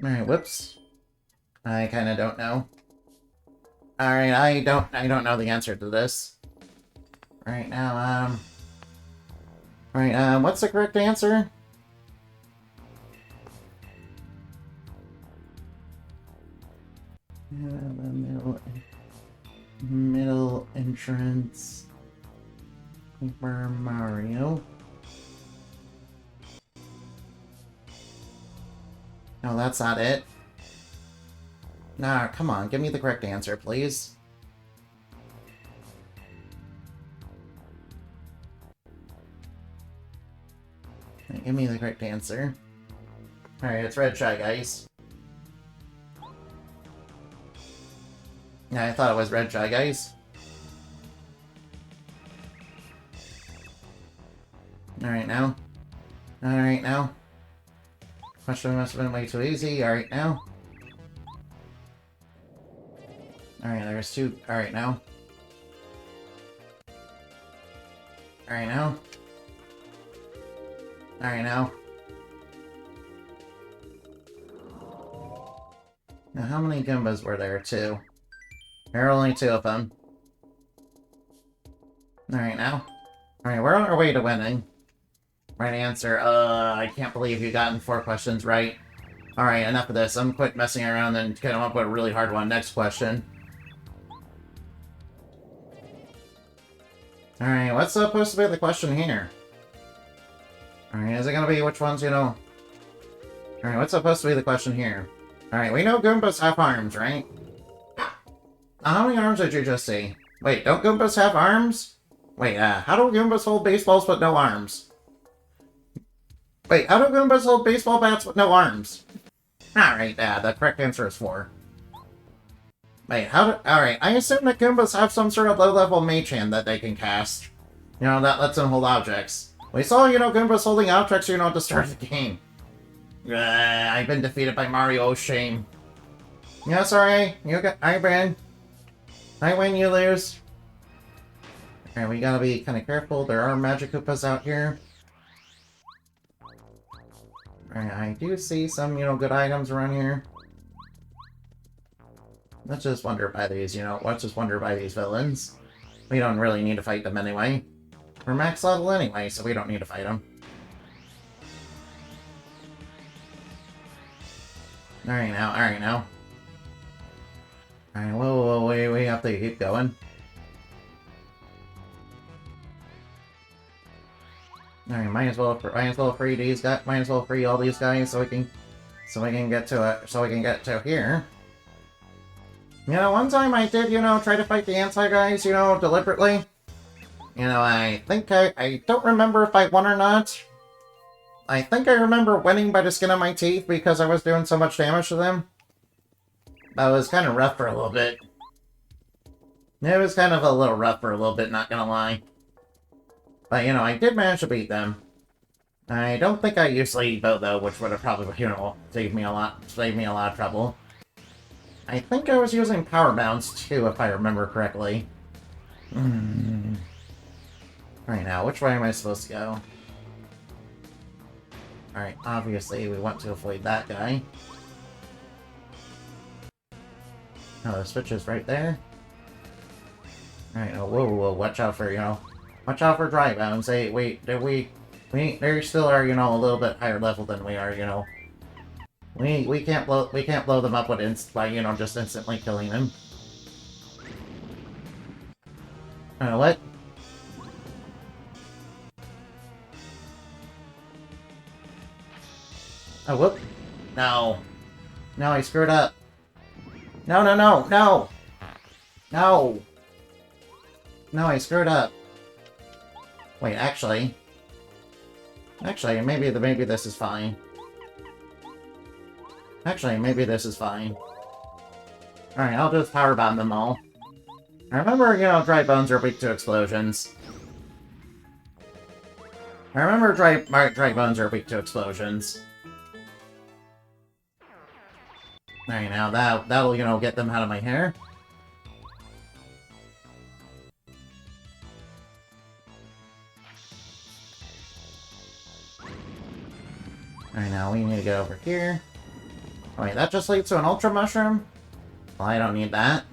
Alright, whoops. I kinda don't know. Alright, I don't know the answer to this. Right now, Alright, what's the correct answer? The middle entrance. Paper Mario. No, that's not it. Nah, come on, give me the correct answer, please. Give me the correct answer. Alright, it's Red Shy Guys. Yeah, I thought it was Red Shy Guys. Alright, now. Alright, now. Question must have been way too easy. Alright, now. Alright, there's 2. Alright, now. Alright, now. Alright, now. Now, how many Goombas were there? 2. There are only 2 of them. Alright, now. Alright, we're on our way to winning. Right answer. I can't believe you've gotten 4 questions right. Alright, enough of this. I'm quit messing around and come up with a really hard one. Next question. Alright, what's supposed to be the question here? Alright, is it gonna be which ones, you know? Alright, what's supposed to be the question here? Alright, we know Goombas have arms, right? How many arms did you just see? Wait, don't Goombas have arms? Wait, how do Goombas hold baseballs with no arms? Wait, how do Goombas hold baseball bats with no arms? Alright, the correct answer is 4. Wait, alright, I assume that Goombas have some sort of low-level mage hand that they can cast. You know, that lets them hold objects. We saw, you know, Goombas holding objects, you know, at the start of the game. I've been defeated by Mario, shame. Yeah, sorry, I win. I win, you lose. Alright, we gotta be kind of careful. There are Magic Koopas out here. Alright, I do see some, you know, good items around here. Let's just wonder by these, you know, let's just wonder by these villains. We don't really need to fight them anyway. We're max level anyway, so we don't need to fight them. Alright now, alright now. Alright, whoa, we have to keep going. Alright, might as well free these guys, might as well free all these guys so we can get to here. You know, one time I did, you know, try to fight the anti-guys, you know, deliberately. You know, I think I don't remember if I won or not. I think I remember winning by the skin of my teeth because I was doing so much damage to them. That was kind of rough for a little bit. It was kind of a little rough for a little bit, not gonna lie. But, you know, I did manage to beat them. I don't think I used Lady Bow though, which would have probably, saved me a lot of trouble. I think I was using Power Bounce too, if I remember correctly. Alright, now, which way am I supposed to go? Alright, obviously we want to avoid that guy. Oh, the switch is right there. Alright, oh, whoa, watch out for, watch out for Dry Bones. Hey, wait, they still are, a little bit higher level than we are, We can't blow them up with by, just instantly killing them. What? Oh, whoop. No. No, I screwed up. No, no, no, no! No! No, I screwed up. Wait, actually, maybe this is fine. Actually, maybe this is fine. Alright, I'll just power bomb them all. I remember, dry bones are weak to explosions. Dry bones are weak to explosions. Alright, now that'll, get them out of my hair. Alright, now we need to get over here. Oh, wait, that just leads to an Ultra Mushroom? Well, I don't need that.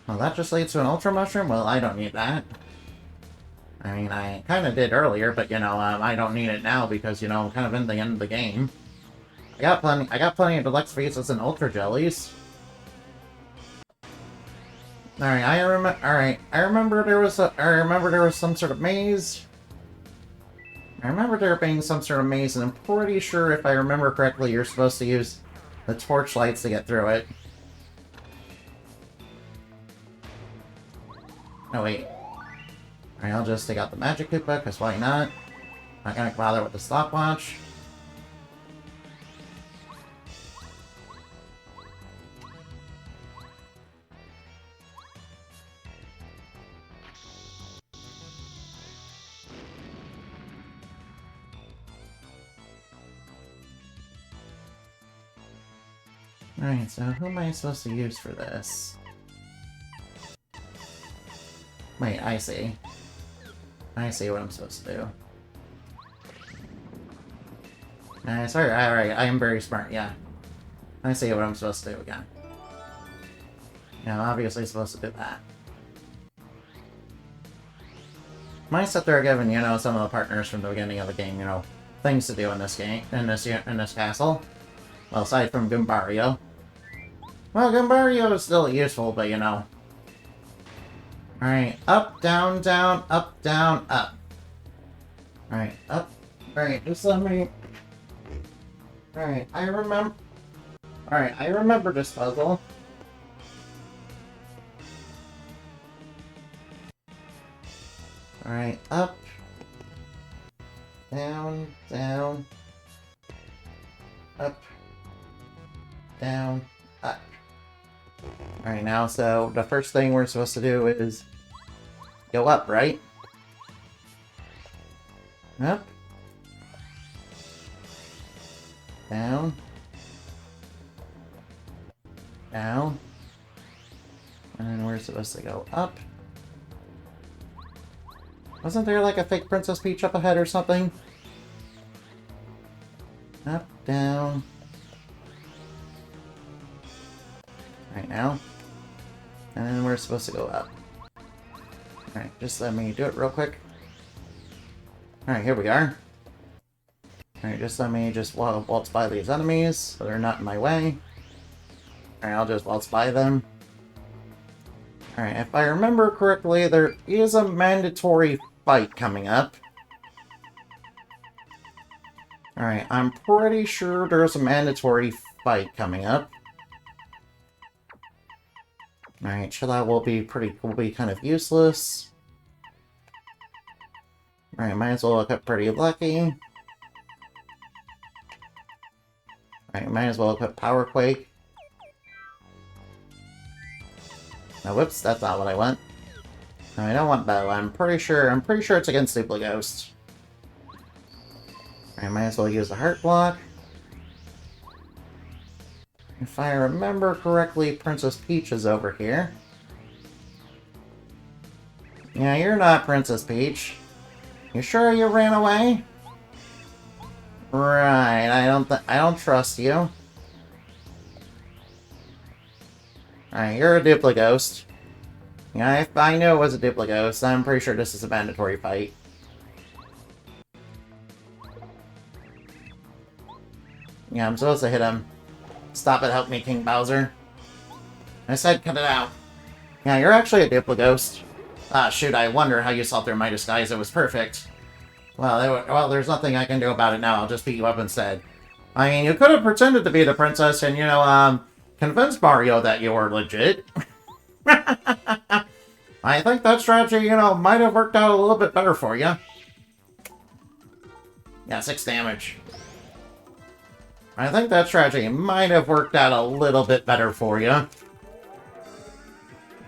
Well, that just leads to an Ultra Mushroom? Well, I don't need that. I mean, I kind of did earlier, but, I don't need it now because, I'm kind of in the end of the game. I got plenty of Deluxe Visas and Ultra Jellies. Alright, I remember there was some sort of maze. I remember there being some sort of maze, and I'm pretty sure, if I remember correctly, you're supposed to use the torchlights to get through it. No, wait. Alright, I'll just take out the Magic Koopa, because why not? Not gonna bother with the stopwatch. Alright, so who am I supposed to use for this? Wait, I see. I see what I'm supposed to do. Sorry, alright, I am very smart, yeah. I see what I'm supposed to do again. Yeah, I'm obviously supposed to do that. Might sit there giving, some of the partners from the beginning of the game, things to do in this game, in this castle. Well, aside from Goombario. Well, Goombario is still useful, but, Alright, up, down, down, up, down, up. Alright, up. Alright, just let me... Alright, I remember... Alright, I remember this puzzle. Alright, up. Down, down. Up. Down, up. Alright, now, so the first thing we're supposed to do is go up, right? Up. Down. Down. And then we're supposed to go up. Wasn't there like a fake Princess Peach up ahead or something? Up, down. Right now. And then we're supposed to go up. Alright, just let me do it real quick. Alright, here we are. Alright, just let me waltz by these enemies so they're not in my way. Alright, I'll just waltz by them. Alright, if I remember correctly, there is a mandatory fight coming up. Alright, I'm pretty sure there's a mandatory fight coming up. Alright, so that will be kind of useless. Alright, might as well look up Pretty Lucky. Alright, might as well look up Power Quake. No, whoops, that's not what I want. No, I don't want Bow. I'm pretty sure it's against Duplighost. I might as well use the heart block. If I remember correctly, Princess Peach is over here. Yeah, you're not Princess Peach. You sure you ran away? Right, I don't trust you. Alright, you're a Duplighost. Yeah, I knew it was a Duplighost. I'm pretty sure this is a mandatory fight. Yeah, I'm supposed to hit him. Stop it, help me, King Bowser. I said cut it out. Yeah, you're actually a Duplighost. Ah, shoot, I wonder how you saw through my disguise. It was perfect. Well, there's nothing I can do about it now. I'll just beat you up instead. I mean, you could have pretended to be the princess and, convince Mario that you were legit. I think that strategy, might have worked out a little bit better for you. Yeah, 6 damage. I think that strategy might have worked out a little bit better for you.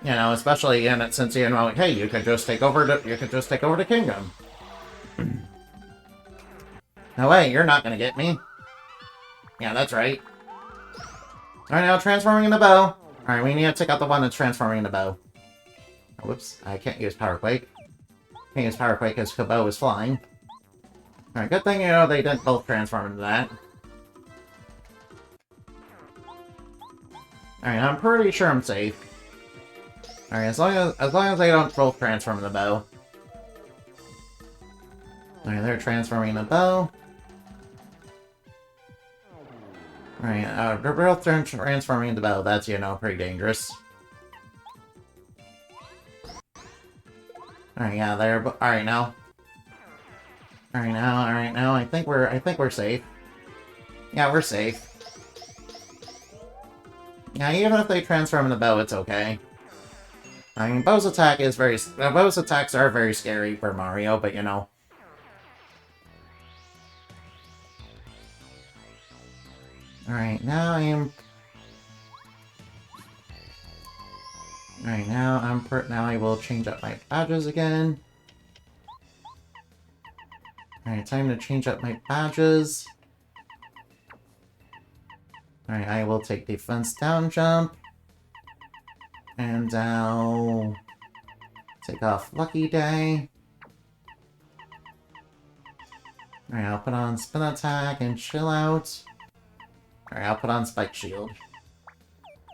Especially in it since, hey, you could just take over the kingdom. No way, you're not gonna get me. Yeah, that's right. Alright, now transforming into bow. Alright, we need to take out the one that's transforming into bow. Oh, whoops, I can't use Power Quake. Can't use Power Quake because Bow is flying. Alright, good thing, they didn't both transform into that. Alright, I'm pretty sure I'm safe. Alright, as long as they don't both transform into bow. Alright, they're transforming into bow. Alright, they're both transforming into bow. That's, pretty dangerous. Alright, yeah, they're... Alright, now. Alright, now, I think we're safe. Yeah, we're safe. Yeah, even if they transform into bow, it's okay. I mean, Bow's attacks are very scary for Mario, but Alright, now now I will change up my badges again. Alright, time to change up my badges. Alright, I will take defense down jump. And I'll take off Lucky Day. Alright, I'll put on Spin Attack and Chill Out. Alright, I'll put on Spike Shield.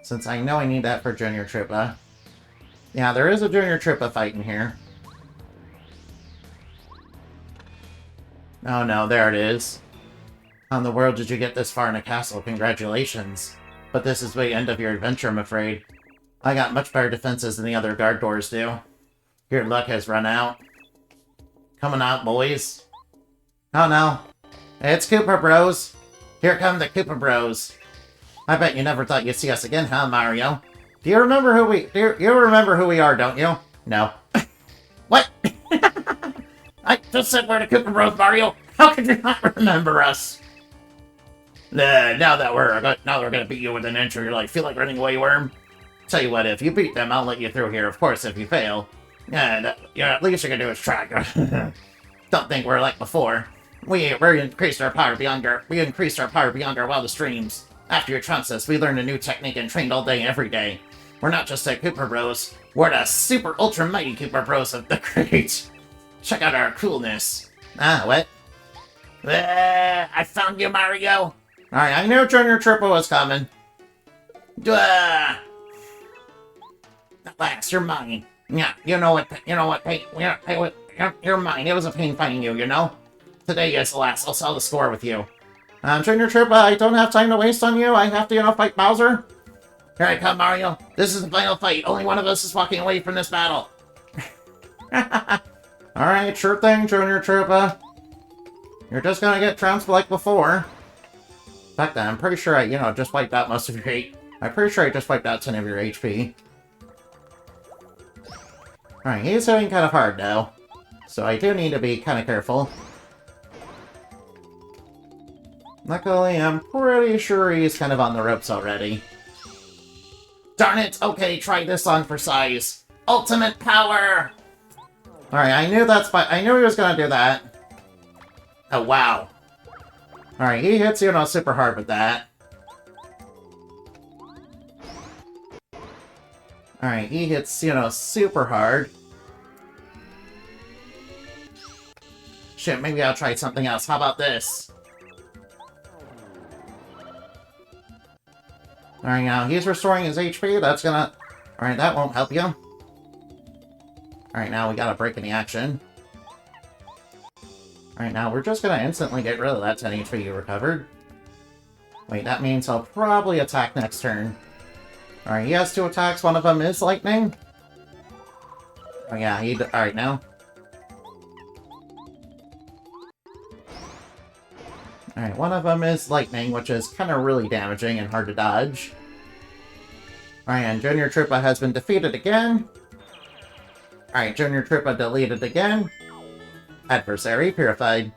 Since I know I need that for Junior Troopa. Yeah, there is a Junior Troopa fight in here. Oh no, there it is. How in the world did you get this far in a castle? Congratulations. But this is the end of your adventure, I'm afraid. I got much better defenses than the other guard doors do. Your luck has run out. Coming out, boys. Oh no. It's Koopa Bros. Here come the Koopa Bros. I bet you never thought you'd see us again, huh, Mario? Do you remember who we are, don't you? No. What? I just said we're the Koopa Bros, Mario. How could you not remember us? Now that we're gonna beat you with an inch of your life, feel like running away, worm? Tell you what, if you beat them, I'll let you through here. Of course, if you fail, at least you can do is try. Don't think we're like before. We increased our power beyond our wildest dreams. After your Trunks, we learned a new technique and trained all day, every day. We're not just the Koopa Bros. We're the super ultra mighty Koopa Bros of the great. Check out our coolness. Ah, what? I found you, Mario. Alright, I knew Junior Troopa was coming. At last, you're mine. Yeah, you're mine. It was a pain finding you, Today is the last. I'll settle the score with you. Junior Troopa, I don't have time to waste on you. I have to, fight Bowser. Here I come, Mario. This is the final fight. Only one of us is walking away from this battle. Alright, sure thing, Junior Troopa. You're just gonna get trounced like before. In fact, I'm pretty sure I, just wiped out most of your HP. I'm pretty sure I just wiped out 10 of your HP. Alright, he's hitting kind of hard now. So I do need to be kind of careful. Luckily, I'm pretty sure he's kind of on the ropes already. Darn it! Okay, try this on for size. Ultimate power! Alright, I knew he was gonna do that. Oh, wow. Alright, he hits you super hard with that. Alright, he hits super hard. Shit, maybe I'll try something else. How about this? Alright, now he's restoring his HP. That's gonna... Alright, that won't help you. Alright, now we got a break in the action. Alright, now we're just gonna instantly get rid of that 10 HP you recovered. Wait, that means I'll probably attack next turn. Alright, he has 2 attacks. One of them is lightning. Oh yeah, alright, now. Alright, one of them is lightning, which is kind of really damaging and hard to dodge. Alright, and Junior Troopa has been defeated again. Alright, Junior Troopa deleted again. Adversary purified.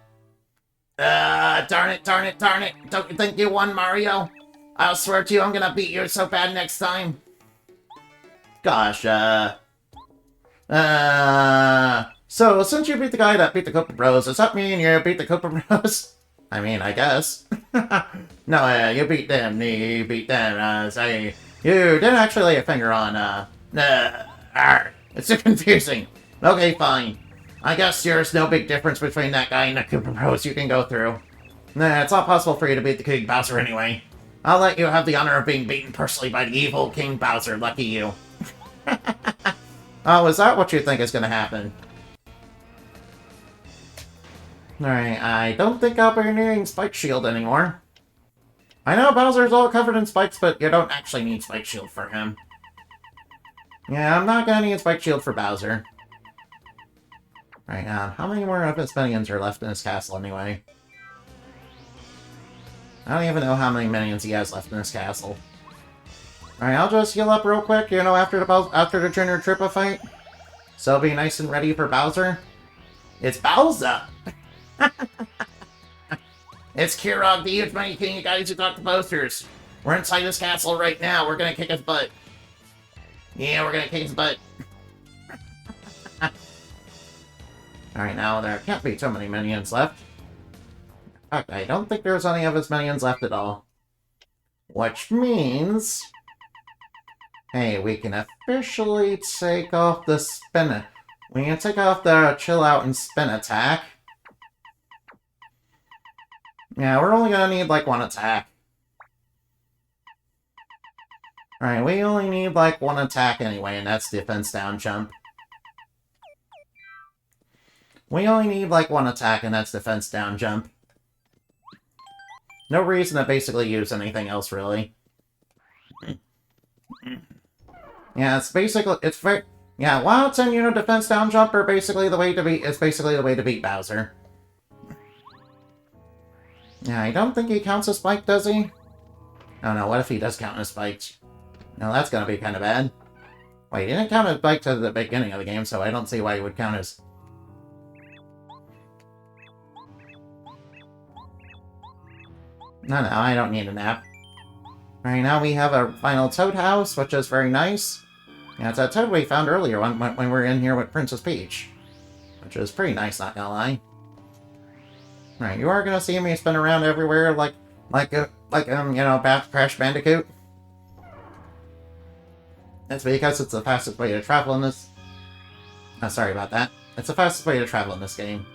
Darn it, darn it, darn it! Don't you think you won, Mario? I'll swear to you I'm gonna beat you so bad next time. Gosh, so since you beat the guy that beat the Koopa Bros, does that mean you beat the Koopa Bros? I mean, I guess. No, you beat them. You beat them. Say, you didn't actually lay a finger on, it's too confusing. Okay, fine. I guess there's no big difference between that guy and the Koopa Bros you can go through. Nah, it's not possible for you to beat the King Bowser anyway. I'll let you have the honor of being beaten personally by the evil King Bowser. Lucky you. Oh, is that what you think is gonna happen? Alright, I don't think I'll be needing Spike Shield anymore. I know Bowser's all covered in spikes, but you don't actually need Spike Shield for him. Yeah, I'm not gonna need Spike Shield for Bowser. Alright, how many more of his minions are left in his castle anyway? I don't even know how many minions he has left in his castle. Alright, I'll just heal up real quick, after the Junior Troopa fight. So be nice and ready for Bowser. It's Bowser! It's Kirog, the huge money king, you guys who got the posters. We're inside his castle right now. We're gonna kick his butt. Yeah, we're gonna kick his butt. Alright, now there can't be too many minions left. In fact, I don't think there's any of his minions left at all. Which means... Hey, we can officially take off the spin... We can take off the chill out and spin attack. Yeah, we're only gonna need, one attack. Alright, we only need, one attack anyway, and that's defense down jump. We only need, one attack, and that's defense down jump. No reason to basically use anything else, really. Yeah, yeah, Wilds and, defense down jump are basically the way to beat Bowser. Yeah, I don't think he counts as spiked, does he? Oh no, what if he does count as spiked? No, that's gonna be kind of bad. Wait, he didn't count as spiked at the beginning of the game, so I don't see why he would count as... No, I don't need a nap. Alright, now we have our final Toad House, which is very nice. Yeah, it's a Toad we found earlier when we were in here with Princess Peach. Which is pretty nice, not gonna lie. Right, you are gonna see me spin around everywhere like Crash Bandicoot. That's because it's the fastest way to travel in this... Oh, sorry about that. It's the fastest way to travel in this game.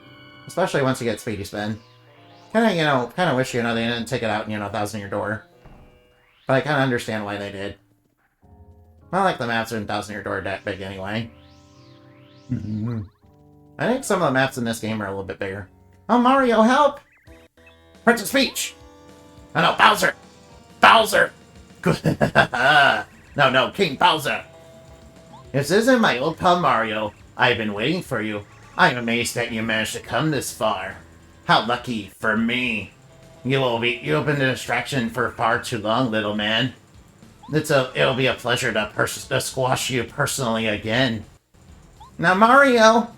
Especially once you get Speedy Spin. Kinda wish, they didn't take it out in, Thousand Year Door. But I kinda understand why they did. I like the maps in Thousand Year Door that big anyway. I think some of the maps in this game are a little bit bigger. Oh, Mario, help! Princess Peach! Oh no, Bowser! Bowser! No, King Bowser! This isn't my old pal Mario. I've been waiting for you. I'm amazed that you managed to come this far. How lucky for me. You've been a distraction for far too long, little man. It'll be a pleasure to squash you personally again. Now, Mario!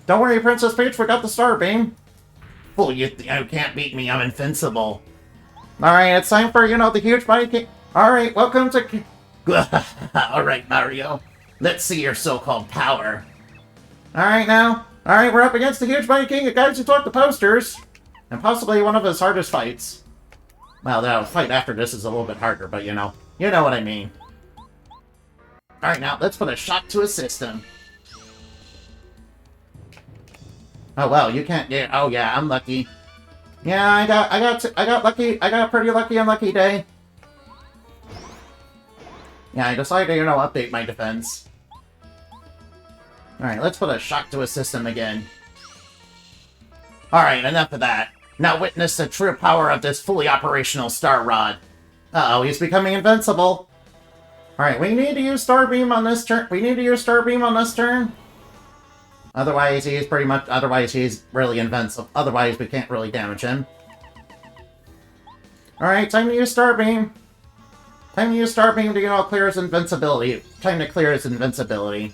Don't worry, Princess Peach, we got the Star Beam. Fool, you can't beat me, I'm invincible. Alright, it's time for, the huge body king. Alright, welcome to... Alright, Mario. Let's see your so-called power. Alright, now. Alright, we're up against the huge body king. You guys who took the posters. And possibly one of his hardest fights. Well, the fight after this is a little bit harder, but you know what I mean. Alright, now, let's put a shock to his system. Oh, well, you can't get... Oh, yeah, I'm lucky. Yeah, I got lucky. I got a pretty lucky unlucky day. Yeah, I decided to, update my defense. Alright, let's put a shock to his system again. Alright, enough of that. Now witness the true power of this fully operational Star Rod. Uh-oh, he's becoming invincible. Alright, we need to use Star Beam on this turn. Otherwise, he's really invincible. Otherwise, we can't really damage him. Alright, time to use Star Beam. Time to use Star Beam to, clear his invincibility. Time to clear his invincibility.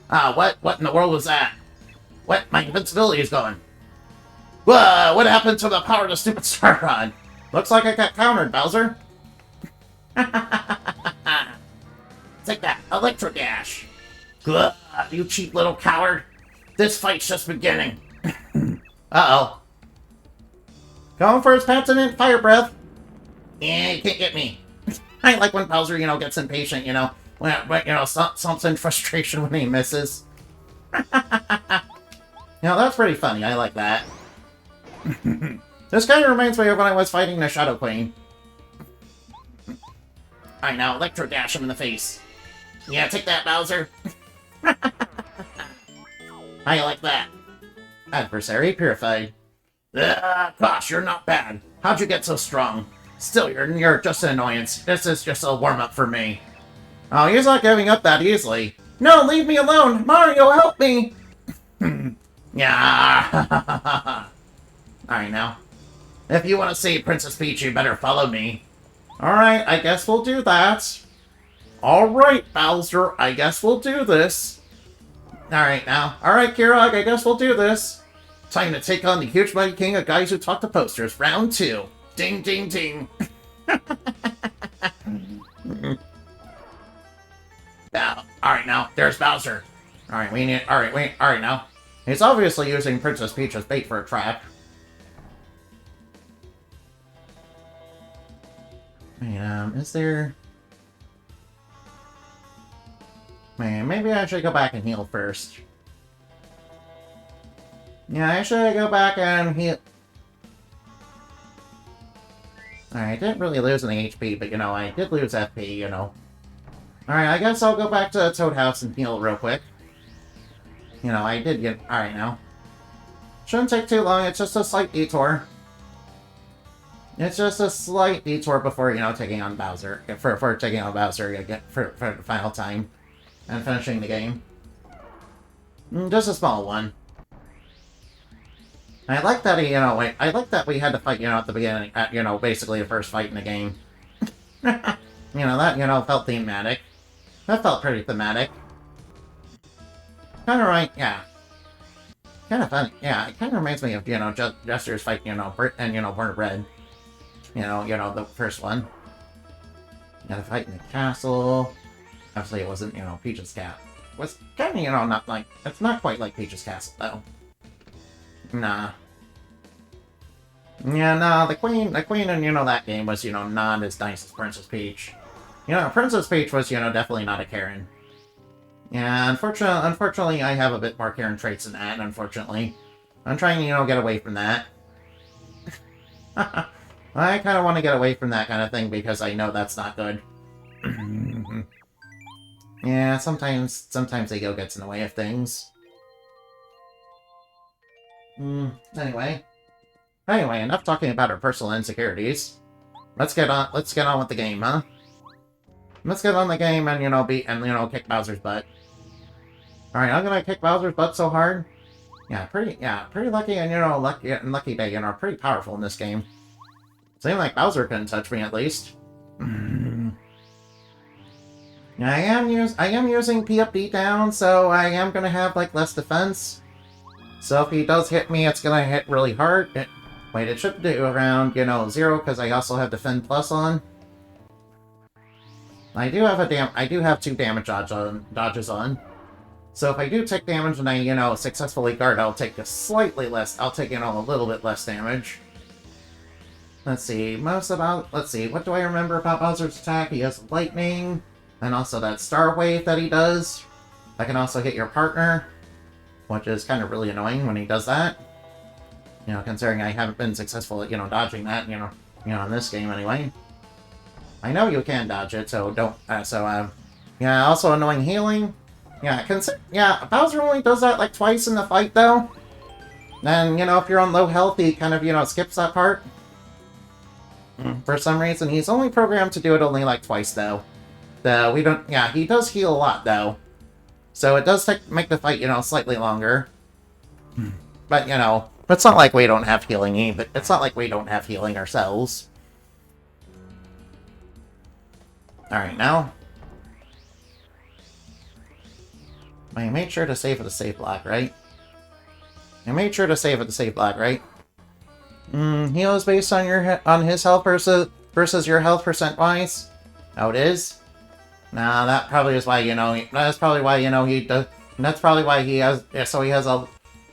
Ah, what in the world was that? What? My invincibility is gone. Whoa, what happened to the power of the stupid Star Rod? Looks like I got countered, Bowser. Take that, Electro Dash. Ugh, you cheap little coward. This fight's just beginning. Uh-oh. Going for his patented fire breath. Yeah, you can't get me. I like when Bowser, gets impatient, when something in frustration when he misses. That's pretty funny. I like that. This kind of reminds me of when I was fighting the Shadow Queen. Alright, now Electro Dash him in the face. Yeah, take that, Bowser. How you like that? Adversary purified. Gosh, you're not bad. How'd you get so strong? Still, you're just an annoyance. This is just a warm-up for me. Oh, he's not giving up that easily. No, leave me alone! Mario, help me! Yeah. Alright, now. If you want to see Princess Peach, you better follow me. Alright, I guess we'll do that. Alright, Bowser, I guess we'll do this. Alright, now. Alright, Kirog, I guess we'll do this. Time to take on the huge mighty king of guys who talk to posters. Round 2. Ding, ding, ding. Now, alright, now. There's Bowser. Alright, alright, now. He's obviously using Princess Peach as bait for a trap. Wait, is there... Man, maybe I should go back and heal first. Yeah, I should go back and heal... Alright, I didn't really lose any HP, but, I did lose FP, Alright, I guess I'll go back to the Toad House and heal real quick. I did get... Alright, now. Shouldn't take too long, it's just a slight detour. It's just a slight detour before, taking on Bowser. For taking on Bowser again for the final time. And finishing the game. Just a small one. I like that I like that we had to fight, at the beginning, basically the first fight in the game. That, felt thematic. That felt pretty thematic. Kinda right, yeah. Kinda funny, yeah, it kinda reminds me of, Jester's fight, Brit and, Burnt Red. The first one. Gotta fight in the castle. Obviously, it wasn't, Peach's cat. It was kinda, not like... It's not quite like Peach's castle, though. Nah. Yeah, nah, the queen in, that game was, not as nice as Princess Peach. Princess Peach was, definitely not a Karen. Yeah, unfortunately, I have a bit more Karen traits than that, unfortunately. I'm trying to, get away from that. I kind of want to get away from that kind of thing because I know that's not good. Yeah, sometimes the ego gets in the way of things. Anyway, enough talking about our personal insecurities. Let's get on with the game, huh? Let's get on the game and, kick Bowser's butt. Alright, I'm gonna kick Bowser's butt so hard. Yeah, pretty lucky and, lucky day, pretty powerful in this game. Seemed like Bowser couldn't touch me, at least. I am using P up, D down, so I am gonna have, less defense. So if he does hit me, it's gonna hit really hard. Wait, it should do around, 0, because I also have Defend Plus on. I do have 2 damage dodges on. So if I do take damage and I, successfully guard, I'll take a slightly less, I'll take, a little bit less damage. Let's see, let's see, what do I remember about Bowser's attack? He has lightning, and also that star wave that he does. I can also hit your partner, which is kind of really annoying when he does that. Considering I haven't been successful at, dodging that, in this game anyway. I know you can dodge it, so don't, yeah, also annoying healing. Yeah, Bowser only does that like twice in the fight, though. And, if you're on low health, he kind of, skips that part. For some reason, he's only programmed to do it only like twice, though. He does heal a lot, though. So it does make the fight, slightly longer. But, it's not like we don't have healing either. It's not like we don't have healing ourselves. Alright, now. I made sure to save at the save block, right? Heals based on his health versus your health percent-wise. Oh, it is? Nah, that probably is why, that's probably why, he does... That's probably why he has... Yeah, so he has a...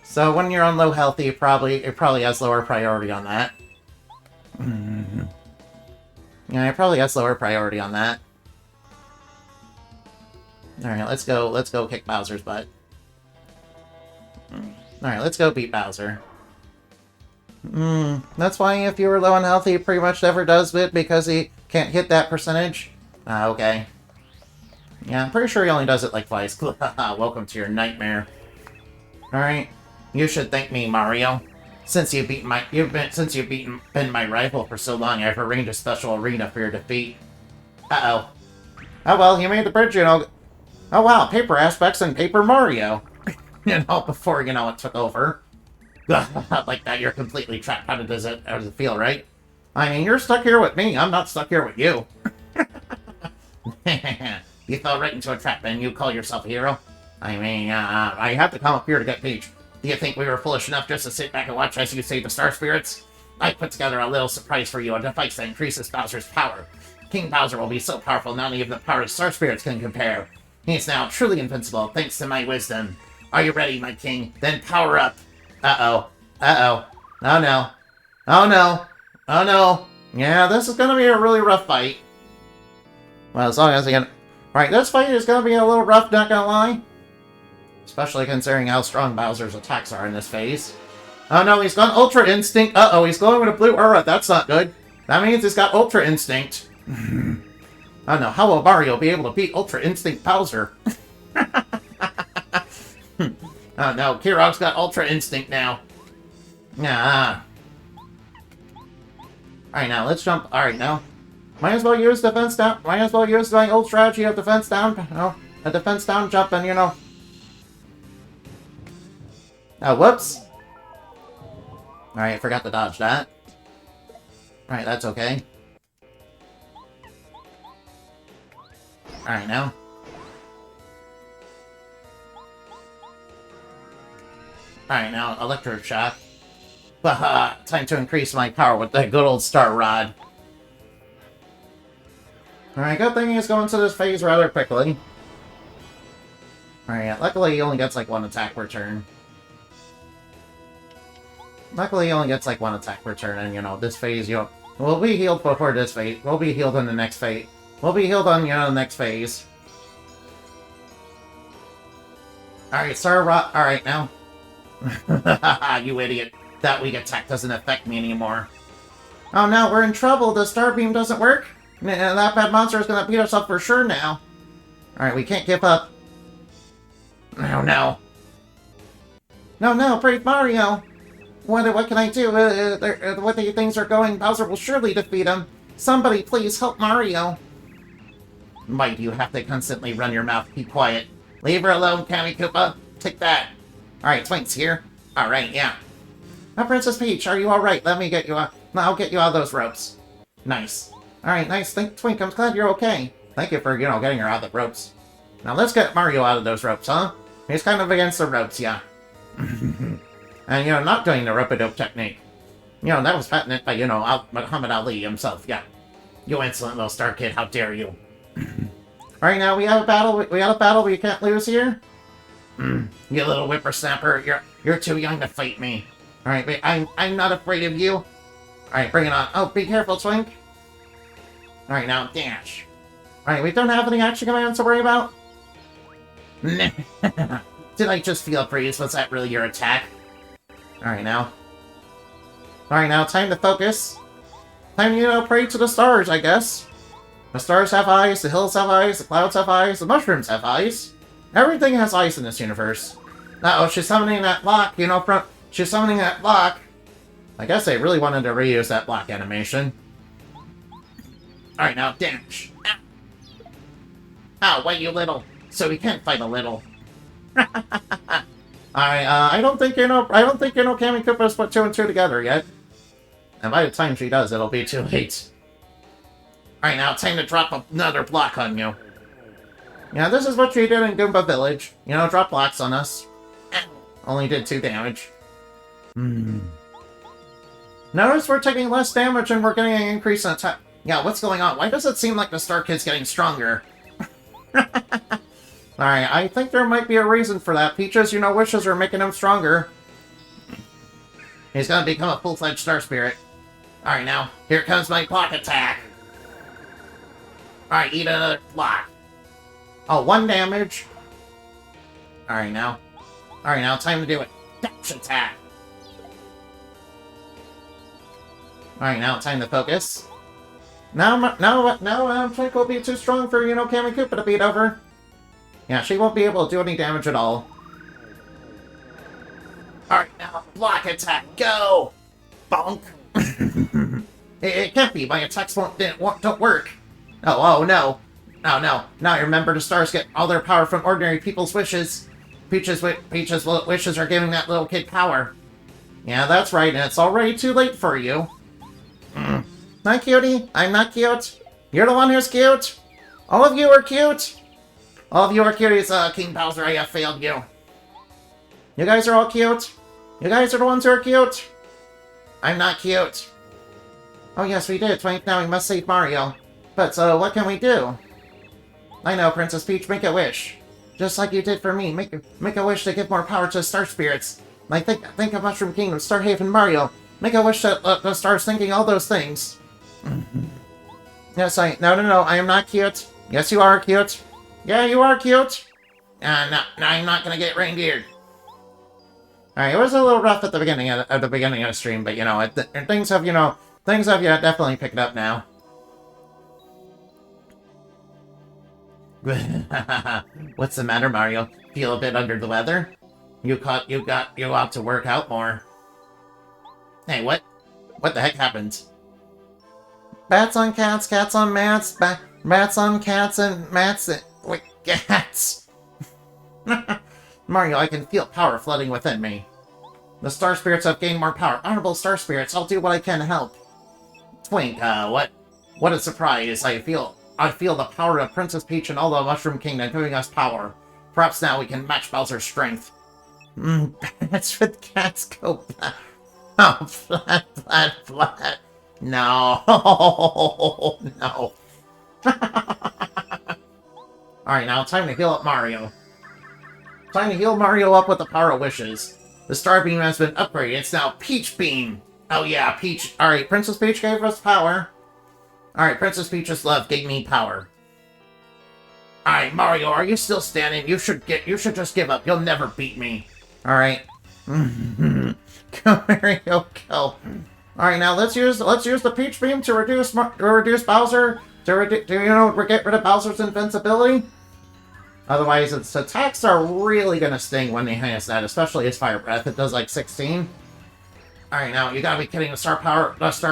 So when you're on low health, it probably has lower priority on that. Yeah, it probably has lower priority on that. Alright, let's go kick Bowser's butt. Alright, let's go beat Bowser. That's why if you were low on health, he pretty much never does it, because he can't hit that percentage? Okay. Yeah, I'm pretty sure he only does it like twice. Welcome to your nightmare. Alright. You should thank me, Mario. Since you've been my rival for so long, I've arranged a special arena for your defeat. Uh-oh. Oh well, you made the bridge, Oh wow, Paper Aspects and Paper Mario. Before, it took over. Like that, you're completely trapped. How does it feel, right? I mean, you're stuck here with me. I'm not stuck here with you. You fell right into a trap and you call yourself a hero? I mean, I had to come up here to get Peach. Do you think we were foolish enough just to sit back and watch as you save the Star Spirits? I put together a little surprise for you, a device that increases Bowser's power. King Bowser will be so powerful none of the power of Star Spirits can compare. He's now truly invincible, thanks to my wisdom. Are you ready, my king? Then power up. Uh-oh. Uh-oh. Oh no. Oh no. Oh no. Yeah, this is gonna be a really rough fight. Well, as long as I can... Alright, this fight is gonna be a little rough, not gonna lie. Especially considering how strong Bowser's attacks are in this phase. Oh no, he's got Ultra Instinct. Uh-oh, he's glowing with a blue aura. That's not good. That means he's got Ultra Instinct. Oh no, how will Mario be able to beat Ultra Instinct Bowser? Oh no, Kirog's got Ultra Instinct now. Nah. Alright, now, let's jump. Alright, now. Might as well use defense down. Might as well use my old strategy of defense down. A defense down jump and, Oh, whoops. Alright, I forgot to dodge that. Alright, that's okay. Alright, now. Alright, now, Electro Shock. Baha! Time to increase my power with the good old Star Rod. Alright, good thing he's going to this phase rather quickly. Alright, luckily he only gets like one attack per turn. And, this phase, we'll be healed before this phase. We'll be healed in the next phase. We'll be healed on, the next phase. Alright, Star Rod. Alright, now. You idiot. That weak attack doesn't affect me anymore. Oh no, we're in trouble. The Star Beam doesn't work. That bad monster is gonna beat us up for sure now. Alright, we can't give up. Oh no. No, brave Mario. What can I do? The way things are going, Bowser will surely defeat him. Somebody please help Mario. Why do you have to constantly run your mouth? Keep quiet. Leave her alone, Kammy Koopa. Take that. Alright, Twink's here. Alright, yeah. Now, Princess Peach, are you alright? Let me get you out. I'll get you out of those ropes. Nice. Alright, nice. Twink, I'm glad you're okay. Thank you for, getting her out of the ropes. Now, let's get Mario out of those ropes, huh? He's kind of against the ropes, yeah. And, not doing the rope-a-dope technique. That was patented by, Muhammad Ali himself, yeah. You insolent little star kid, how dare you. Alright, now we have a battle we can't lose here. You little whippersnapper, you're too young to fight me. Alright, but I'm not afraid of you. Alright, bring it on. Oh, be careful, Twink. Alright, now dash. Alright, we don't have any action commands to worry about? Did I just feel a breeze? Was that really your attack? Alright, now. Alright, now time to focus. Time to, pray to the stars, I guess. The stars have eyes, the hills have eyes, the clouds have eyes, the mushrooms have eyes. Everything has eyes in this universe. Uh-oh, she's summoning that block, she's summoning that block. I guess they really wanted to reuse that block animation. Alright, now dash. Ow, wait, you little. So we can't fight a little. Alright, I don't think Kammy Koopa's put 2 and 2 together yet. And by the time she does, it'll be too late. Alright, now time to drop another block on you. Yeah, this is what she did in Goomba Village. Drop blocks on us. Only did 2 damage. Notice we're taking less damage and we're getting an increase in attack. Yeah, what's going on? Why does it seem like the Star Kid's getting stronger? Alright, I think there might be a reason for that. Peach's, wishes are making him stronger. He's gonna become a full-fledged Star Spirit. Alright, now, here comes my block attack. Alright, eat another block. Oh, 1 damage. Alright, now. Alright, now, time to do it. Dash attack. Alright, now, time to focus. Now, Twink will be too strong for, Kammy Koopa to beat over. Yeah, she won't be able to do any damage at all. Alright, now, block attack, go! Bonk! it can't be, my attacks don't work. Oh, no. Oh, no. Now remember, the stars get all their power from ordinary people's wishes. Peach's wishes are giving that little kid power. Yeah, that's right, and it's already too late for you. Hi, cutie. I'm not cute. You're the one who's cute. All of you are cute. All of you are cuties, King Bowser. I have failed you. You guys are all cute. You guys are the ones who are cute. I'm not cute. Oh, yes, we did. Twink, now we must save Mario. But, what can we do? I know, Princess Peach. Make a wish. Just like you did for me. Make a wish to give more power to Star Spirits. Like, think of Mushroom Kingdom, Star Haven, Mario. Make a wish to the stars thinking all those things. Yes, No, I am not cute. Yes, you are cute. Yeah, you are cute. No, I'm not gonna get reindeered. Alright, it was a little rough at the beginning of the stream, but things have definitely picked up now. What's the matter, Mario? Feel a bit under the weather? You ought to work out more. Hey, what? What the heck happened? Bats on cats, cats on mats, bats on cats and mats and... Wait, cats! Mario, I can feel power flooding within me. The Star Spirits have gained more power. Honorable Star Spirits, I'll do what I can to help. Twink, what a surprise. I feel the power of Princess Peach and all the Mushroom Kingdom giving us power. Perhaps now we can match Bowser's strength. Bats with cats go flat. Oh, flat. No. No. Alright, now time to heal up Mario. Time to heal Mario up with the power of wishes. The Star Beam has been upgraded. It's now Peach Beam. Oh yeah, Peach. Alright, Princess Peach gave us power. Alright, Princess Peach's love gave me power. Alright, Mario, are you still standing? You should just give up. You'll never beat me. Alright. Go, Mario, go. Alright, now let's use the Peach Beam to reduce Bowser, to get rid of Bowser's invincibility. Otherwise, its attacks are really gonna sting when he has that, especially his Fire Breath. It does like 16. Alright, now you gotta be kidding. The Star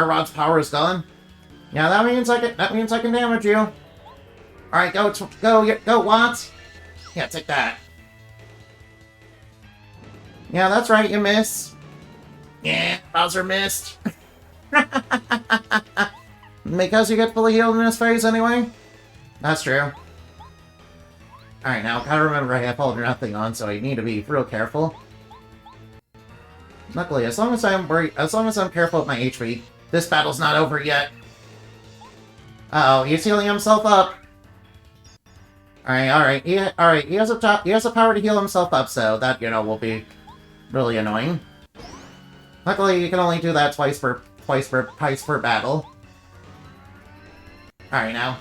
Rod's power is gone. Yeah, that means I can damage you. Alright, go, Watts. Yeah, take that. Yeah, that's right, you miss. Yeah, Bowser missed. Because you get fully healed in this phase anyway? That's true. Alright, now, gotta remember I have all or nothing on, so I need to be real careful. Luckily, as long as I'm careful with my HP, this battle's not over yet. Uh-oh, he's healing himself up. Alright. He has a power to heal himself up, so that, you know, will be really annoying. Luckily, you can only do that twice per battle. Alright, now.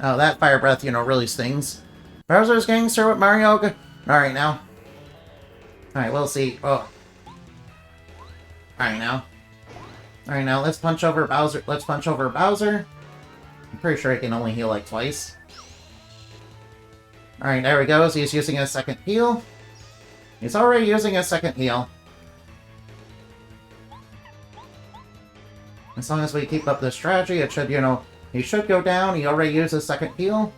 Oh, that fire breath, you know, really stings. Bowser's gangster with Mario. Alright, now. Alright, we'll see. Oh. Alright, now. Alright, now let's punch over Bowser. Let's punch over Bowser. I'm pretty sure he can only heal like twice. Alright, there he goes. He's using his second heal. He's already using his second heal. As long as we keep up this strategy, it should, you know, he should go down. He already used his second heal.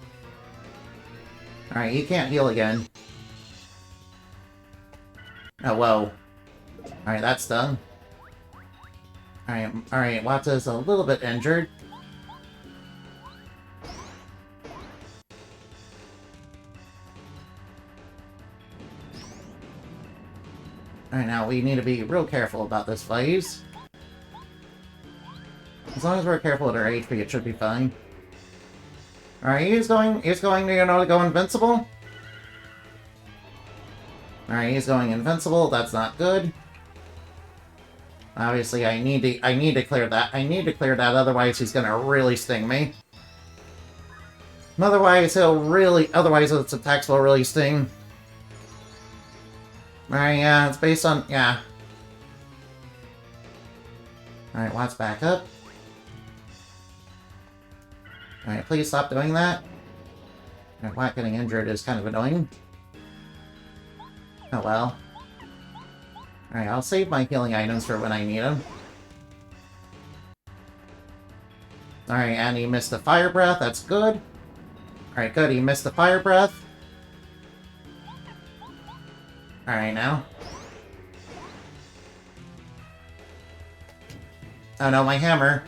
Alright, he can't heal again. Oh, whoa. Alright, that's done. Alright, Wata's a little bit injured. Alright, now we need to be real careful about this phase. As long as we're careful with our HP, it should be fine. Alright, he's going to, you know, to go invincible. Alright, he's going invincible. That's not good. Obviously, I need to clear that. Otherwise he's gonna really sting me. Otherwise its attacks will really sting. Alright, yeah, it's based on, yeah. Alright, Watt's back up. Alright, please stop doing that. Alright, Watt getting injured is kind of annoying. Oh well. Alright, I'll save my healing items for when I need them. Alright, and he missed the fire breath, that's good. Alright, good, he missed the fire breath. Alright, now. Oh no, my hammer.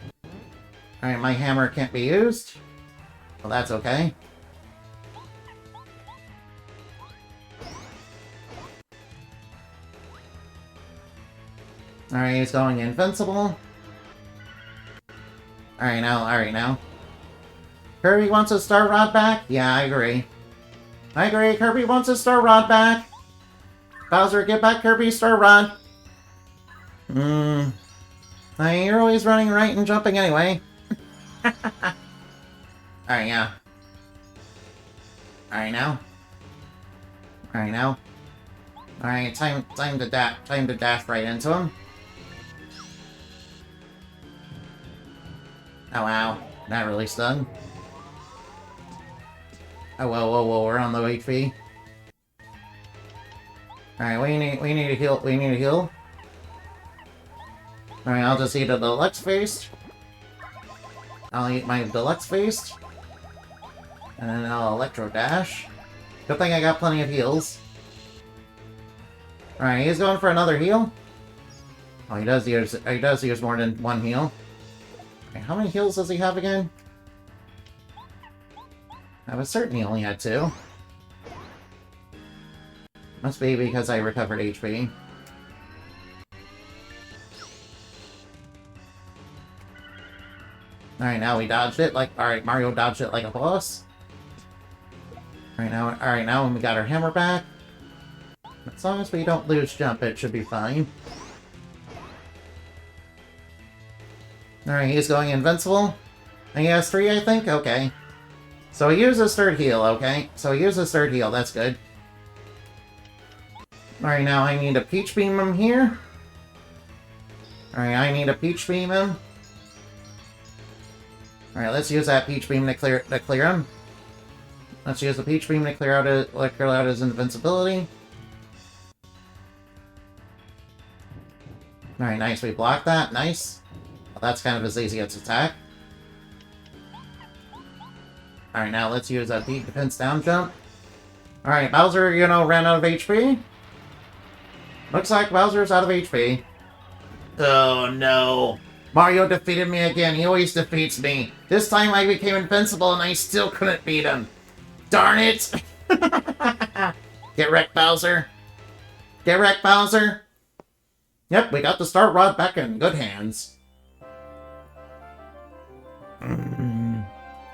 Alright, my hammer can't be used. Well, that's okay. Alright, he's going invincible. Alright, now. Kirby wants his Star Rod back? Yeah, I agree. Kirby wants his Star Rod back. Bowser, get back Kirby's Star Rod. You're always running right and jumping anyway. Alright, yeah. Alright, now. Alright, time to dash right into him. Oh, wow. That really stung. Oh, whoa, we're on low HP. Alright, we need to heal. Alright, I'll just eat a deluxe feast. I'll eat my deluxe feast. And then I'll electro dash. Good thing I got plenty of heals. Alright, he's going for another heal. Oh, he does use more than one heal. Okay, how many heals does he have again? I was certain he only had 2. Must be because I recovered HP. Alright, now we dodged it like... Alright, Mario dodged it like a boss. Alright, now when we got our hammer back. As long as we don't lose jump, it should be fine. Alright, he's going invincible. And he has 3, I think? Okay. So he uses third heal, okay? That's good. Alright, now I need to Peach Beam him here. Alright, Alright, let's use that Peach Beam to clear him. Let's use the Peach Beam to clear out his invincibility. Alright, nice, we blocked that, nice. Well, that's kind of his easiest attack. Alright, now let's use a deep defense down jump. Alright, Bowser, you know, ran out of HP. Looks like Bowser's out of HP. Oh no. Mario defeated me again. He always defeats me. This time I became invincible and I still couldn't beat him. Darn it! Get wrecked, Bowser. Yep, we got the Star Rod back in good hands.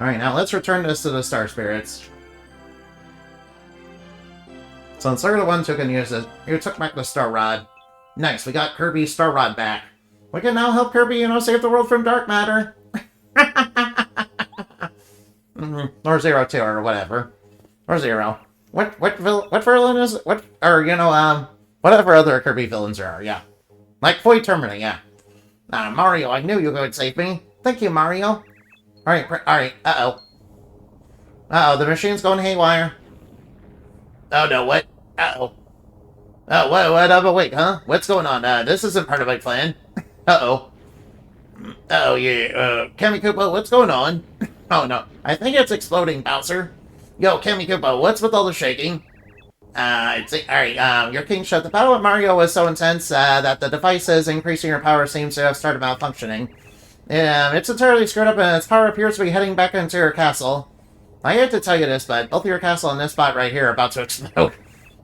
Alright, now let's return this to the Star Spirits. Since they're the ones who can use it, you took back the Star Rod. Nice, we got Kirby's Star Rod back. We can now help Kirby, save the world from dark matter. Or Zero too, or whatever. Or Zero. What villain is it? Whatever other Kirby villains there are, yeah. Like Foy Termina, yeah. Mario, I knew you would save me. Thank you, Mario. Alright, uh-oh. Uh-oh, the machine's going haywire. Oh no, what? Uh-oh. Oh, what, wait, huh? What's going on? This isn't part of my plan. Uh-oh. Uh-oh, yeah, Kamikoopa, what's going on? Oh no, I think it's exploding, Bowser. Yo, Kamikoopa, what's with all the shaking? Alright, your king showed the battle with Mario was so intense, that the devices increasing your power seems to have started malfunctioning. It's entirely screwed up and its power appears to be heading back into your castle. I hate to tell you this, but both your castle and this spot right here are about to explode.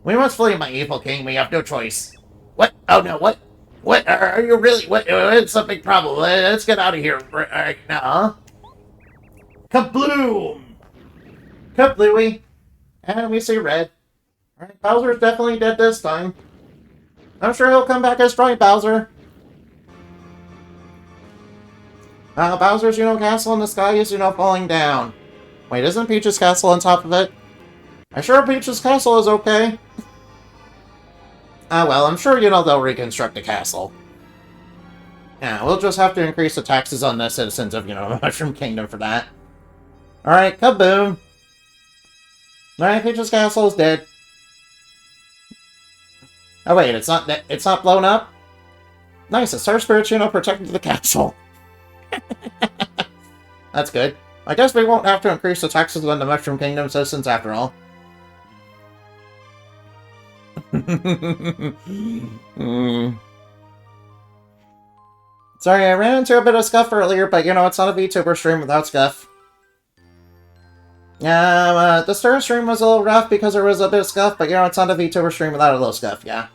We must flee, my evil king, we have no choice. What? Oh no, what? What? Are you really? It's a big problem. Let's get out of here right now. Kabloom! Kablooey! And we see red. Alright, Bowser's definitely dead this time. I'm sure he'll come back as strong, Bowser. Bowser's, castle in the sky is, falling down. Wait, isn't Peach's castle on top of it? I'm sure Peach's castle is okay. Well, I'm sure, they'll reconstruct the castle. Yeah, we'll just have to increase the taxes on the citizens of, Mushroom Kingdom for that. Alright, kaboom! Alright, Peach's castle is dead. Oh wait, it's not blown up? Nice, the Star Spirits, protected the castle. That's good. I guess we won't have to increase the taxes on the Mushroom Kingdom citizens after all. Sorry, I ran into a bit of scuff earlier, but it's not a VTuber stream without scuff. The Star stream was a little rough because there was a bit of scuff, but it's not a VTuber stream without a little scuff, yeah.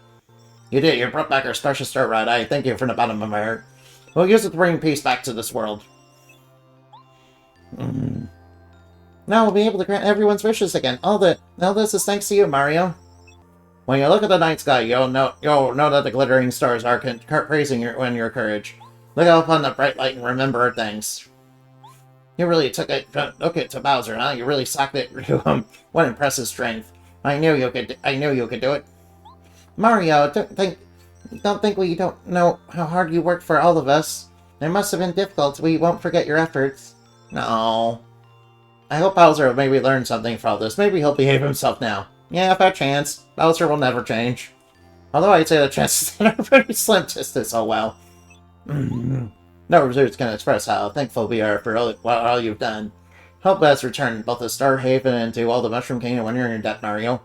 You did, you brought back our special Star Rod. I thank you from the bottom of my heart. We'll use it to bring peace back to this world. Now we'll be able to grant everyone's wishes again. All this is thanks to you, Mario. When you look at the night sky, you'll know that the glittering stars are praising your courage. Look out upon the bright light and remember our thanks. You really took it to Bowser, huh? You really socked it to him. What impressive strength! I knew you could do it. Mario, don't think we don't know how hard you worked for all of us. It must have been difficult. We won't forget your efforts. No. I hope Bowser will maybe learn something from all this. Maybe he'll behave himself now. Yeah, by chance. Bowser will never change. Although I'd say the chances are pretty slim just as oh well. No words can express how thankful we are for all you've done. Help us return both the Star Haven and to all the Mushroom Kingdom when you're in your debt, Mario.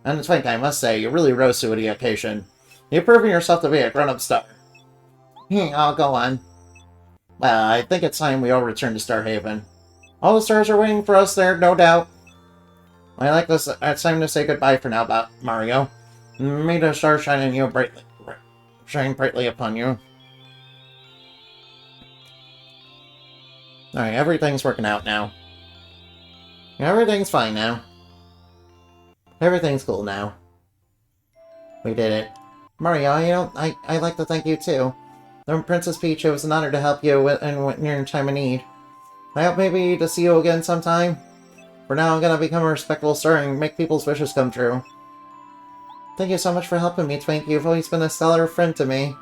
And it's funny, I must say, you really rose to the occasion. You've proven yourself to be a grown-up star. I'll go on. Well, I think it's time we all return to Star Haven. All the stars are waiting for us there, no doubt. I like this. It's time to say goodbye for now, Mario. May the stars shine brightly upon you. Alright, everything's working out now. Everything's fine now. Everything's cool now. We did it. Mario, I'd like to thank you too. Princess Peach, it was an honor to help you in your time of need. I hope maybe to see you again sometime. For now, I'm gonna become a respectable star and make people's wishes come true. Thank you so much for helping me, Twink. You've always been a stellar friend to me.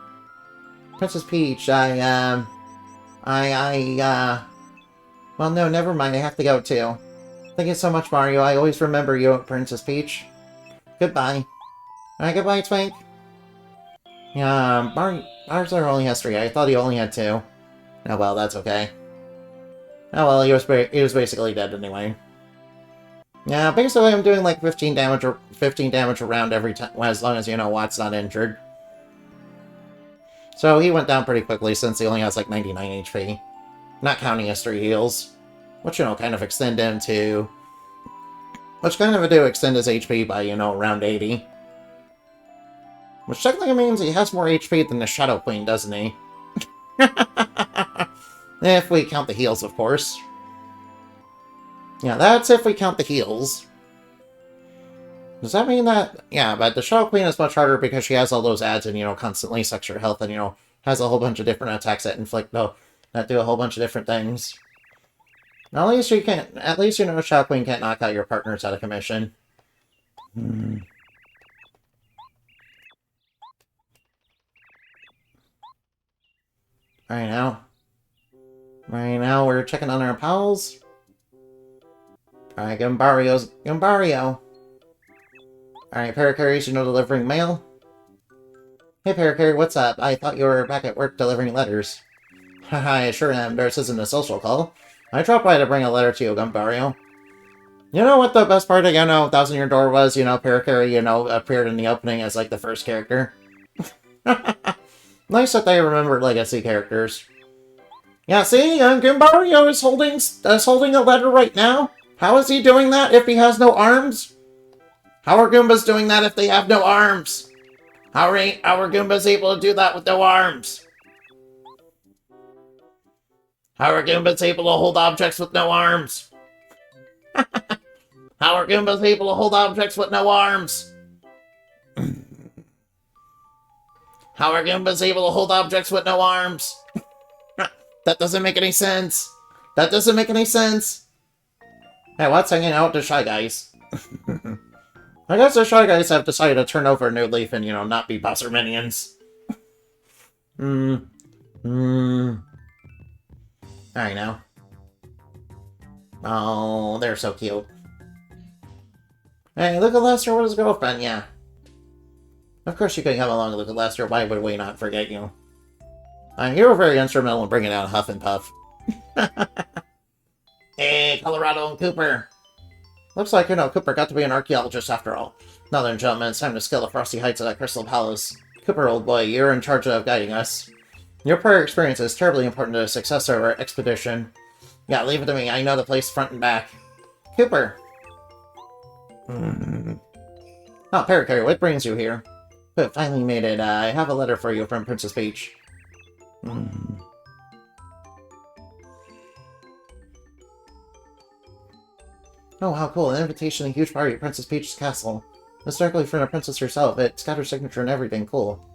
Princess Peach, well, no, never mind. I have to go too. Thank you so much, Mario. I always remember you, Princess Peach. Goodbye. Alright, goodbye, Twink. Yeah, Bowser only has 3. I thought he only had 2. Oh well, that's okay. Oh well, he was basically dead anyway. Yeah, basically I'm doing like 15 damage around every time, as long as, Watt's not injured. So he went down pretty quickly since he only has like 99 HP. Not counting his 3 heals. Which, kind of extend him to... Which kind of do extend his HP by, around 80. Which technically means he has more HP than the Shadow Queen, doesn't he? If we count the heals, of course. Yeah, that's if we count the heals. Does that mean that... Yeah, but the Shadow Queen is much harder because she has all those ads and, constantly sucks your health and, has a whole bunch of different attacks that inflict... No, that do a whole bunch of different things. At least you can't... At least, Shadow Queen can't knock out your partners out of commission. Right now. Right now, we're checking on our pals. Alright, Gumbario. Alright, Parakarries, delivering mail. Hey, Parakarry, what's up? I thought you were back at work delivering letters. Haha, I sure am. This isn't a social call. I dropped by to bring a letter to you, Gumbario. You know what the best part of, Thousand Year Door was? Parakarry, appeared in the opening as, the first character. Nice that they remembered legacy characters. Yeah, see, Gumbario is holding a letter right now. How is he doing that if he has no arms? How are Goombas doing that if they have no arms? How are Goombas able to do that with no arms? How are Goombas able to hold objects with no arms? How are Goombas able to hold objects with no arms? How are Goombas able to hold objects with no arms? That doesn't make any sense. That doesn't make any sense. Hey, what's hanging out with the Shy Guys? I guess the Shy Guys have decided to turn over a new leaf and, not be Bowser minions. Alright now. Oh, they're so cute. Hey, look at Lester with his girlfriend, yeah. Of course you can come along, look at Lester. Why would we not forget you? You were very instrumental in bringing out Huff and Puff. Hey, Colorado and Cooper. Looks like, Cooper got to be an archaeologist after all. Now then, gentlemen, it's time to scale the frosty heights of that Crystal Palace. Cooper, old boy, you're in charge of guiding us. Your prior experience is terribly important to the success of our expedition. Yeah, leave it to me. I know the place front and back. Cooper! Oh, Parakarry, what brings you here? But finally made it. I have a letter for you from Princess Peach. Oh, how cool. An invitation and a huge party at Princess Peach's castle. It's directly from the princess herself. It's got her signature and everything. Cool.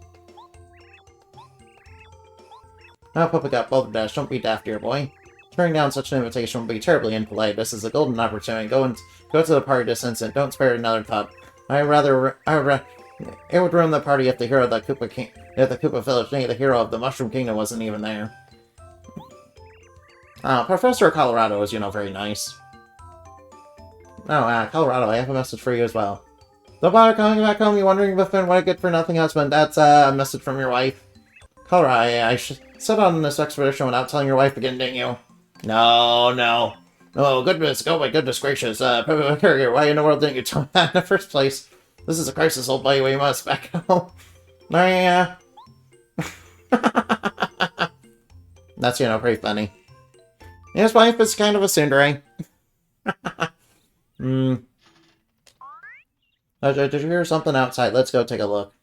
Now, Papa got balderdash. Don't be daft, dear boy. Turning down such an invitation would be terribly impolite. This is a golden opportunity. Go to the party this instant. Don't spare another thought. It would ruin the party if the hero of the Koopa Village, the hero of the Mushroom Kingdom, wasn't even there. Professor Colorado is, very nice. Oh, Colorado, I have a message for you as well. Don't bother coming back home, you wondering if what a good-for-nothing husband. That's a message from your wife. Colorado, I set on this expedition without telling your wife again, didn't you? No. Oh, goodness, oh my goodness gracious. Why in the world didn't you tell me that in the first place? This is a crisis, old boy, we must back home. That's, pretty funny. His wife is kind of a tsundere. Did you hear something outside? Let's go take a look.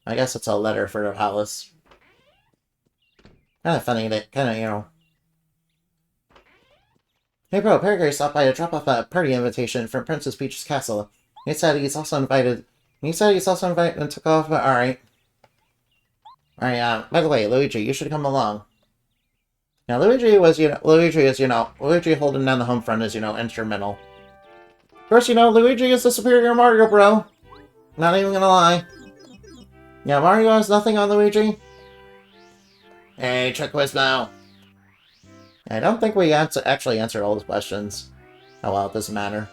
I guess it's a letter for the palace. Kind of funny that, Hey bro, Parakarry stopped by to drop off a party invitation from Princess Peach's castle. He said he's also invited and took off, alright. Alright, by the way, Luigi, you should come along. Now, Luigi holding down the home front is, instrumental. Of course, Luigi is the superior Mario, bro. Not even gonna lie. Yeah, Mario has nothing on Luigi. Hey, check Quizmo. I don't think we actually answered all those questions. Oh well, it doesn't matter.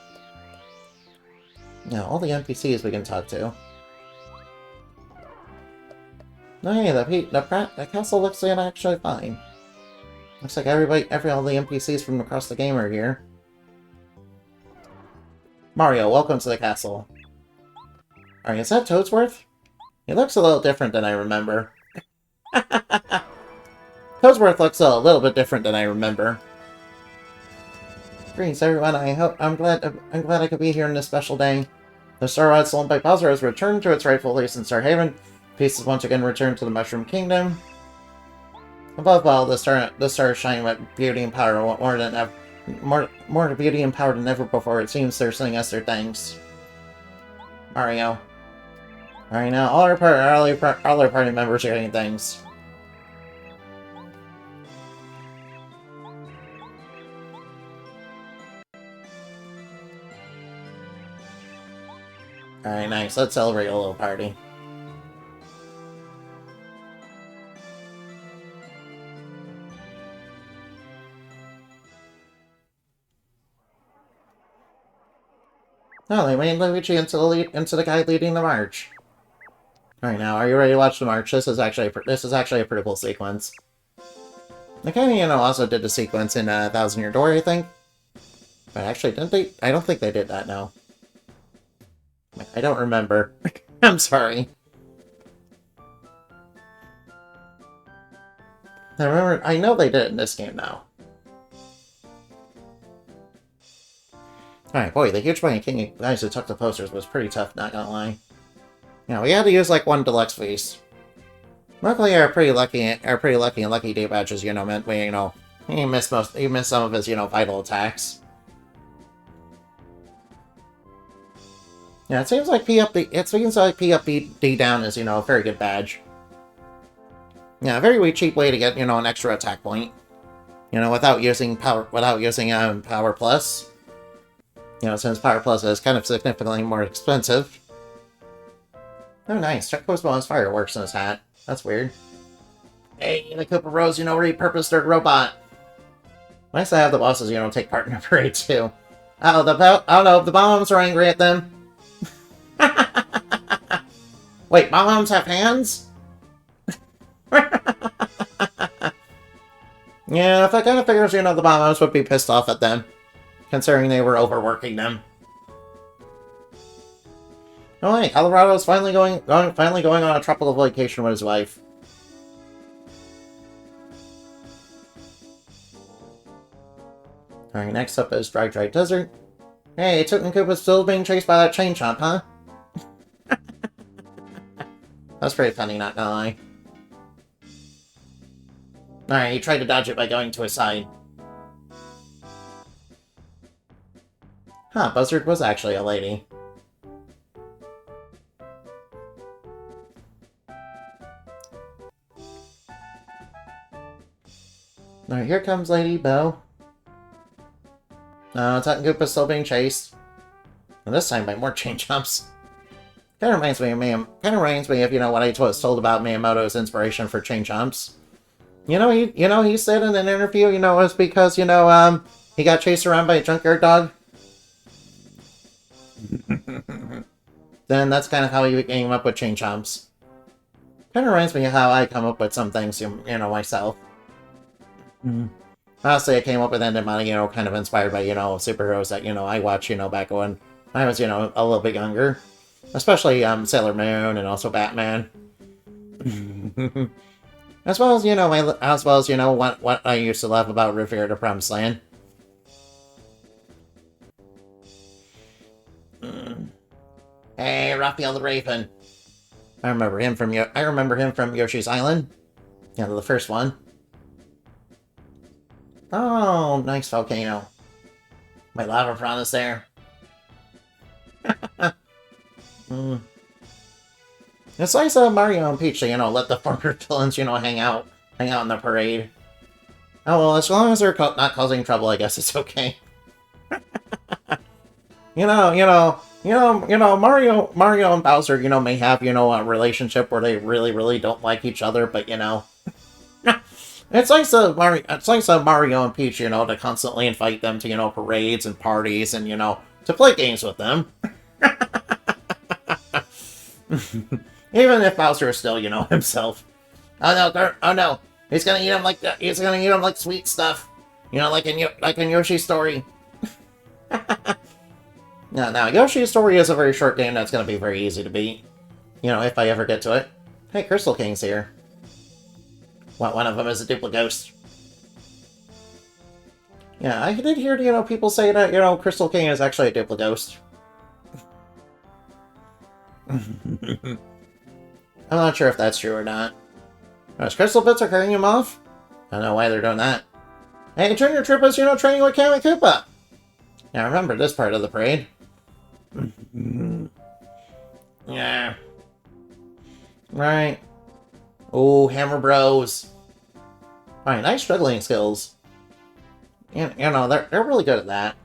Yeah, all the NPCs we can talk to. No, hey, the castle looks actually fine. Looks like all the NPCs from across the game are here. Mario, welcome to the castle. Alright, is that Toadsworth? He looks a little different than I remember. Toadsworth looks a little bit different than I remember. Greetings, everyone. I'm glad I could be here on this special day. The Star Rod stolen by Bowser has returned to its rightful place in Star Haven. Peace is once again returned to the Mushroom Kingdom. Above all, the stars shine with beauty and power more than more beauty and power than ever before. It seems they're sending us their thanks. Mario. Alright, now all our party members are getting things. Alright, nice. Let's celebrate a little party. Oh, they made Luigi into the guy leading the march. Alright, now, are you ready to watch the march? This is actually a pretty cool sequence. They kind of, you know, also did the sequence in Thousand Year Door, I think. But actually, didn't they? I don't think they did that, no. I don't remember. I'm sorry. I know they did it in this game now. Alright, boy, the huge bunny king guys who took the posters was pretty tough, not gonna lie. Yeah, we had to use like one deluxe piece. Luckily, our pretty lucky and lucky day badges, you know, meant we, you know, he missed some of his, you know, vital attacks. Yeah, it seems like P up D down is, you know, a very good badge. Yeah, a very cheap way to get, you know, an extra attack point. You know, without using power plus. You know, since Power Plus is kind of significantly more expensive. Oh, nice. Chuck Cosmo has fireworks in his hat. That's weird. Hey, the Koopa Bros, you know, repurposed their robot. Nice to have the bosses, you know, take part in a parade, too. Oh no, the bombs are angry at them. Wait, bombs have hands? Yeah, if I kind of figures, you know, the bombs would be pissed off at them. Considering they were overworking them. Oh hey, Colorado's finally going on a tropical vacation with his wife. Alright, next up is Dry Desert. Hey, Toten Koopa's still being chased by that chain chomp, huh? That's pretty funny, not gonna lie. Alright, he tried to dodge it by going to his side. Huh, Buzzard was actually a lady. Alright, here comes Lady Bo. Toten Koopa's still being chased. And this time by more chain jumps. Kinda reminds me of, you know, what I was told about Miyamoto's inspiration for chain jumps. You know, he said in an interview, you know, it was because, you know, he got chased around by a junkyard dog. Then that's kind of how he came up with chain chomps. Kind of reminds me of how I come up with some things, you know, myself. Honestly, I came up with Endemon, you know, kind of inspired by, you know, superheroes that, you know, I watched, you know, back when I was, you know, a little bit younger. Especially, Sailor Moon and also Batman. As well as, you know, what I used to love about Revere the Promised Land. Hey, Raphael the Raven. I remember him from Yoshi's Island. Yeah, the first one. Oh, nice volcano. My lava piranha's there. It's nice that Mario and Peach, you know, let the former villains, you know, hang out in the parade. Oh well, as long as they're not causing trouble, I guess it's okay. Mario and Bowser, you know, may have, you know, a relationship where they really don't like each other, but you know, it's nice of Mario and Peach, you know, to constantly invite them to, you know, parades and parties, and you know, to play games with them. Even if Bowser is still, you know, himself. Oh no, he's gonna eat him like sweet stuff, you know, like in Yoshi's Story. Now, Yoshi's Story is a very short game that's going to be very easy to beat. You know, if I ever get to it. Hey, Crystal King's here. One of them is a Duplighost. Yeah, I did hear, you know, people say that, you know, Crystal King is actually a Duplighost. I'm not sure if that's true or not. Those crystal bits are carrying him off? I don't know why they're doing that. Hey, Junior Troopa's, training with Kammy Koopa. Now remember this part of the parade. Yeah. Right. Oh, Hammer Bros. Alright, nice struggling skills. They're really good at that.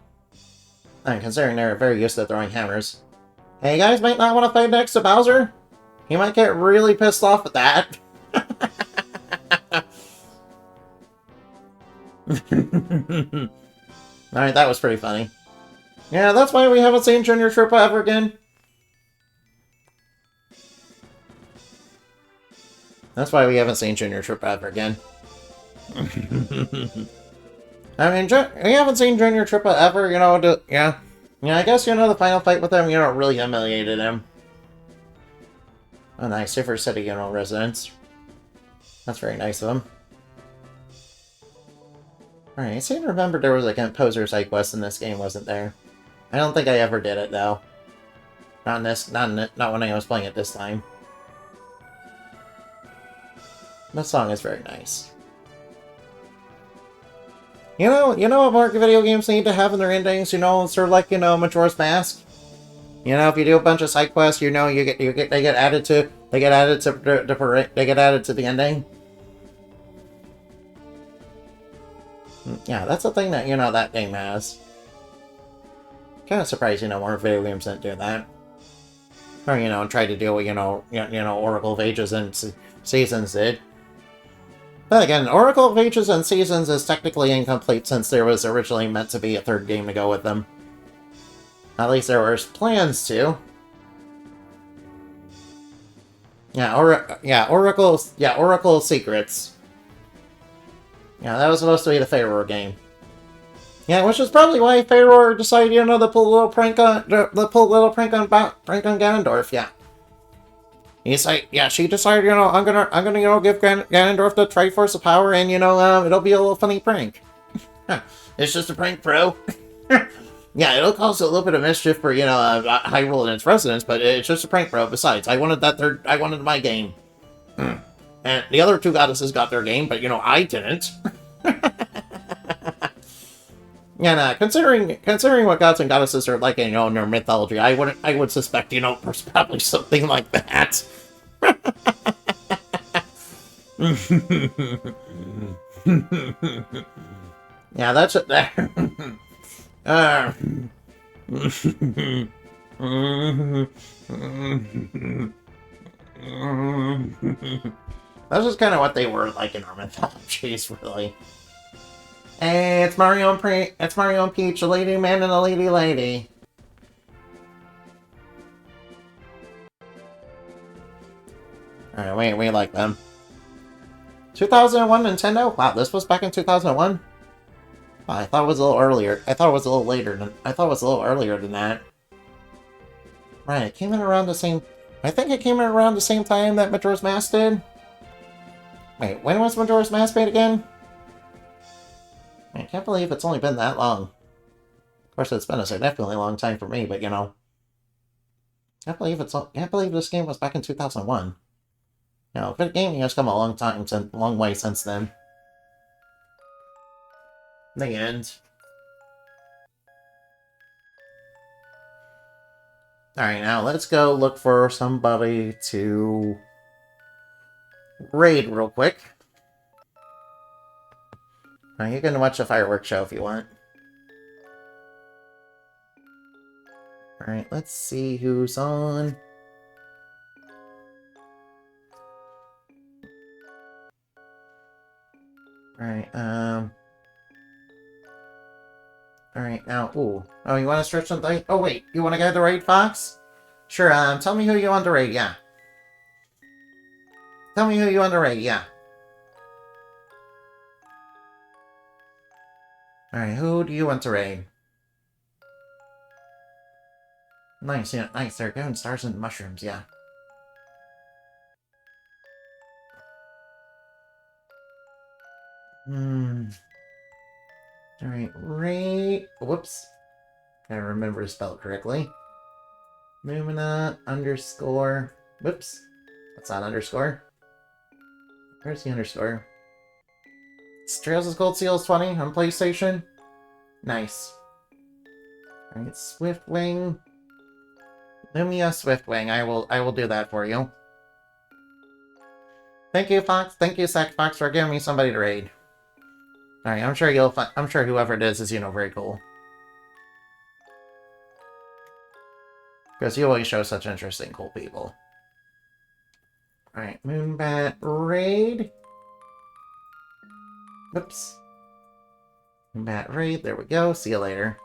And considering they're very used to throwing hammers. Hey, you guys might not want to fight next to Bowser. He might get really pissed off at that. Alright, that was pretty funny. Yeah, that's why we haven't seen Junior Troopa ever again. That's why we haven't seen Junior Troopa ever again. I mean, we haven't seen Junior Troopa ever, yeah. Yeah, I guess, the final fight with him, really humiliated him. Oh, nice. Silver City, residence. That's very nice of him. Alright, I seem to remember there was a composer side quest in this game, wasn't there? I don't think I ever did it, though. Not when I was playing it this time. This song is very nice. You know what more video games need to have in their endings? Sort of like, Majora's Mask. If you do a bunch of side quests, they get added to the ending. Yeah, that's the thing that that game has. Kind of surprised more video games didn't do that, or try to deal with Oracle of Ages and Seasons did. But again, Oracle of Ages and Seasons is technically incomplete since there was originally meant to be a third game to go with them. At least there were plans to. Oracle Secrets. Yeah, that was supposed to be the Faeror game. Yeah, which is probably why Faeror decided, to pull a little prank on Ganondorf. Yeah. He's like, yeah, she decided, I'm gonna give Ganondorf the Triforce of Power, and it'll be a little funny prank. It's just a prank, bro. Yeah, it'll cause a little bit of mischief for Hyrule and its residents, but it's just a prank, bro. Besides, I wanted my game, and the other two goddesses got their game, but I didn't. Yeah, nah, considering what gods and goddesses are like, in their mythology, I would suspect, probably something like that. Yeah, that's it there. That's just kind of what they were like in our mythologies, really. Hey, it's Mario and Peach, a lady man and a lady. Alright, we like them. 2001 Nintendo? Wow, this was back in 2001? I thought it was a little earlier. I thought it was a little earlier than that. Right, it came in around the same... I think it came in around the same time that Majora's Mask did. Wait, when was Majora's Mask made again? I can't believe it's only been that long. Of course, it's been a significantly long time for me, but can't believe this game was back in 2001. But gaming has come a long way since then. The end. Alright, now let's go look for somebody to raid real quick. Now, you can watch the fireworks show if you want. Alright, let's see who's on. Alright, Alright, now, ooh. Oh, you want to stretch something? Oh, wait, you want to go to raid, Fox? Sure, tell me who you want to raid, yeah. Tell me who you want to raid, yeah. Alright, who do you want to raid? Nice, yeah, nice. They're going stars and mushrooms, yeah. Alright, raid. Whoops. Gotta remember to spell it correctly. Lumina underscore. Whoops. That's not underscore. Where's the underscore? Trails' Gold Seal is 20 on PlayStation. Nice. Alright, Swiftwing. Lumia Swiftwing. I will do that for you. Thank you, Fox. Thank you, Sack Fox, for giving me somebody to raid. Alright, I'm sure I'm sure whoever it is, very cool. Because you always show such interesting, cool people. Alright, Moonbat raid. Oops. Moonbat raid, there we go. See you later.